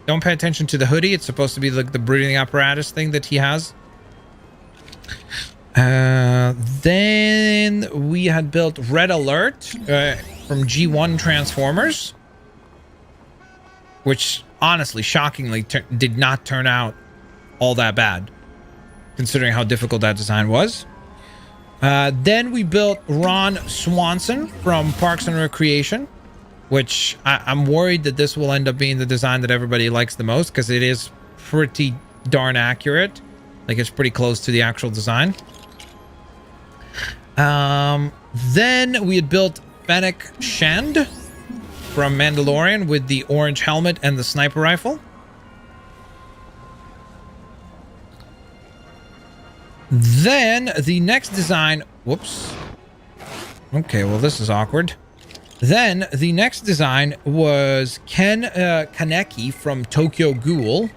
Don't pay attention to the hoodie. It's supposed to be like the breathing apparatus thing that he has. Then we had built Red Alert from G1 Transformers, which honestly, shockingly, did not turn out all that bad, considering how difficult that design was. Then we built Ron Swanson from Parks and Recreation, which I'm worried that this will end up being the design that everybody likes the most, because it is pretty darn accurate. Like, it's pretty close to the actual design. Then we had built Fennec Shand from Mandalorian with the orange helmet and the sniper rifle. Then the next design, whoops. Okay, well, this is awkward. Then the next design was Ken Kaneki from Tokyo Ghoul.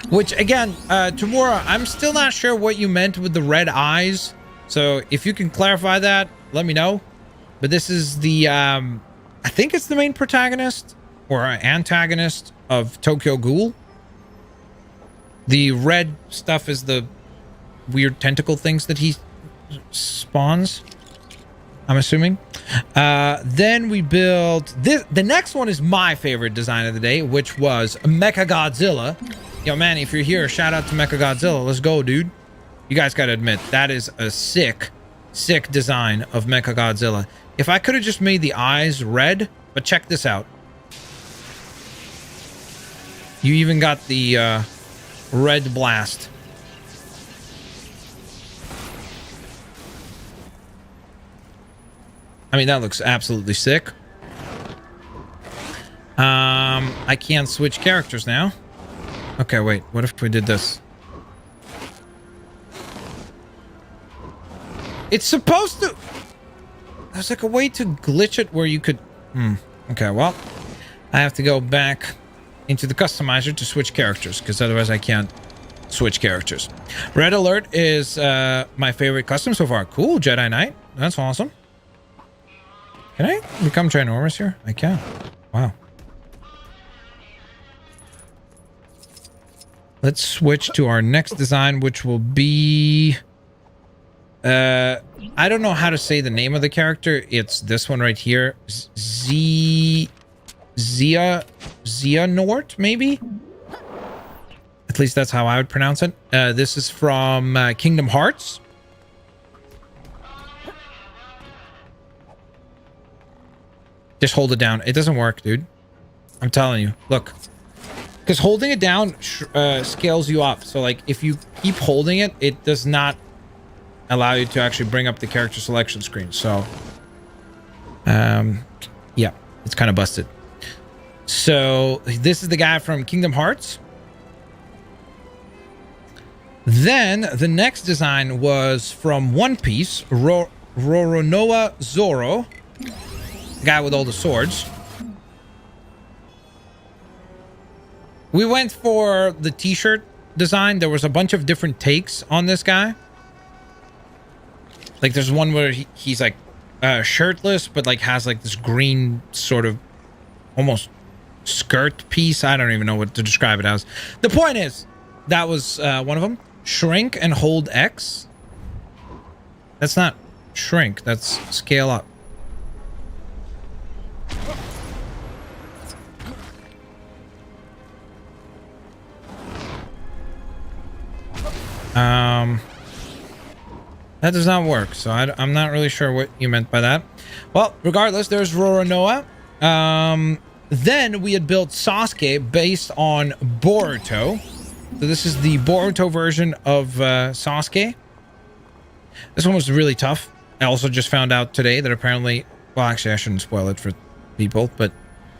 Which, again, Tamura, I'm still not sure what you meant with the red eyes. So if you can clarify that, let me know. But this is the, I think it's the main protagonist or antagonist of Tokyo Ghoul. The red stuff is the weird tentacle things that he spawns, I'm assuming. Then we built this. The next one is my favorite design of the day, which was Mechagodzilla. Yo, man, if you're here, shout out to Mechagodzilla. Let's go, dude. You guys gotta admit, that is a sick design of Mechagodzilla. If I could have just made the eyes red, but check this out. You even got the red blast. I mean, that looks absolutely sick. I can't switch characters now. Okay, wait. What if we did this? It's supposed to... There's like a way to glitch it where you could... Okay, well, I have to go back into the customizer to switch characters, because otherwise I can't switch characters. Red Alert is my favorite custom so far. Cool, Jedi Knight. That's awesome. Can I become ginormous here? I can. Wow. Let's switch to our next design, which will be... I don't know how to say the name of the character. It's this one right here. Xehanort, maybe? At least that's how I would pronounce it. This is from Kingdom Hearts. Just hold it down. It doesn't work, dude. I'm telling you. Look. Because holding it down scales you up. So, like, if you keep holding it, it does not allow you to actually bring up the character selection screen. So, yeah. It's kind of busted. So, this is the guy from Kingdom Hearts. Then, the next design was from One Piece. Roronoa Zoro. The guy with all the swords. We went for the t-shirt design. There was a bunch of different takes on this guy. Like, there's one where he's like shirtless, but like has like this green sort of almost skirt piece. I don't even know what to describe it as. The point is, that was one of them. Shrink and hold X. That's not shrink. That's scale up. That does not work, so I'm not really sure what you meant by that. Well, regardless, there's Roronoa. Then we had built Sasuke based on Boruto. So this is the Boruto version of Sasuke. This one was really tough. I also just found out today that apparently... Well, actually, I shouldn't spoil it for people, but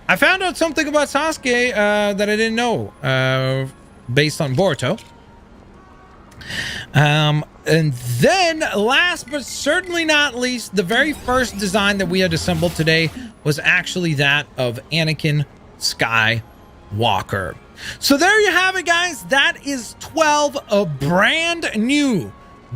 I found out something about Sasuke that I didn't know based on Boruto. And then last but certainly not least, the very first design that we had assembled today was actually that of Anakin Skywalker. So there you have it, guys. That is 12 brand new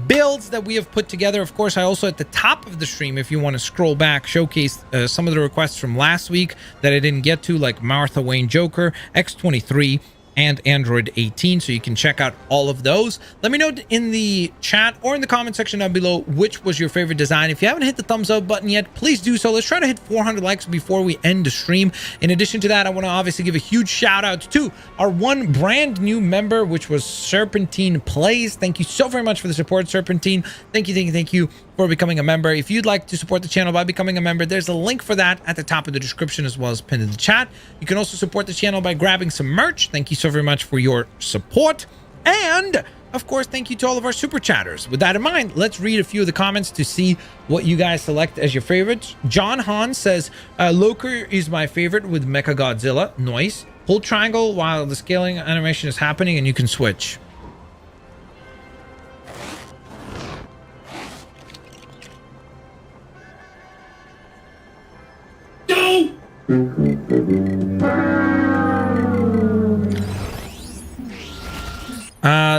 builds that we have put together. Of course, I also at the top of the stream, if you want to scroll back, showcase some of the requests from last week that I didn't get to, like Martha Wayne Joker, X23, and Android 18, so you can check out all of those. Let me know in the chat or in the comment section down below which was your favorite design. If you haven't hit the thumbs up button yet, please do so. Let's try to hit 400 likes before we end the stream. In addition to that, I want to obviously give a huge shout out to our one brand new member, which was Serpentine Plays. Thank you so very much for the support, Serpentine. Thank you for becoming a member. If you'd like to support the channel by becoming a member, there's a link for that at the top of the description as well as pinned in the chat. You can also support the channel by grabbing some merch. Thank you so very much for your support. And of course, thank you to all of our super chatters. With that in mind, let's read a few of the comments to see what you guys select as your favorites. John Hahn says, Loki is my favorite with Mechagodzilla. Nice. Hold triangle while the scaling animation is happening and you can switch.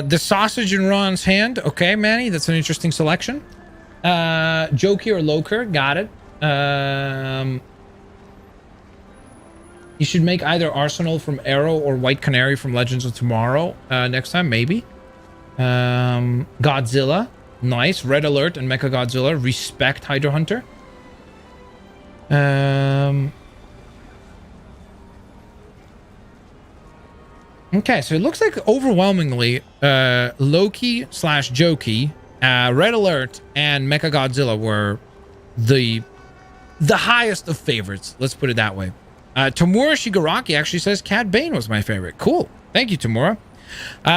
The sausage in Ron's hand. Okay, Manny, that's an interesting selection. Jokey or Loker, got it. You should make either Arsenal from Arrow or White Canary from Legends of Tomorrow next time, maybe. Godzilla, nice. Red Alert and Mechagodzilla, respect Hydra Hunter. Okay, so it looks like overwhelmingly Loki / Jokey, Red Alert, and Mechagodzilla were the highest of favorites. Let's put it that way. Tamura Shigaraki actually says Cad Bane was my favorite. Cool. Thank you, Tamura.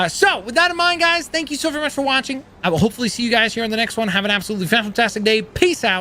So with that in mind, guys, thank you so very much for watching. I will hopefully see you guys here on the next one. Have an absolutely fantastic day. Peace out.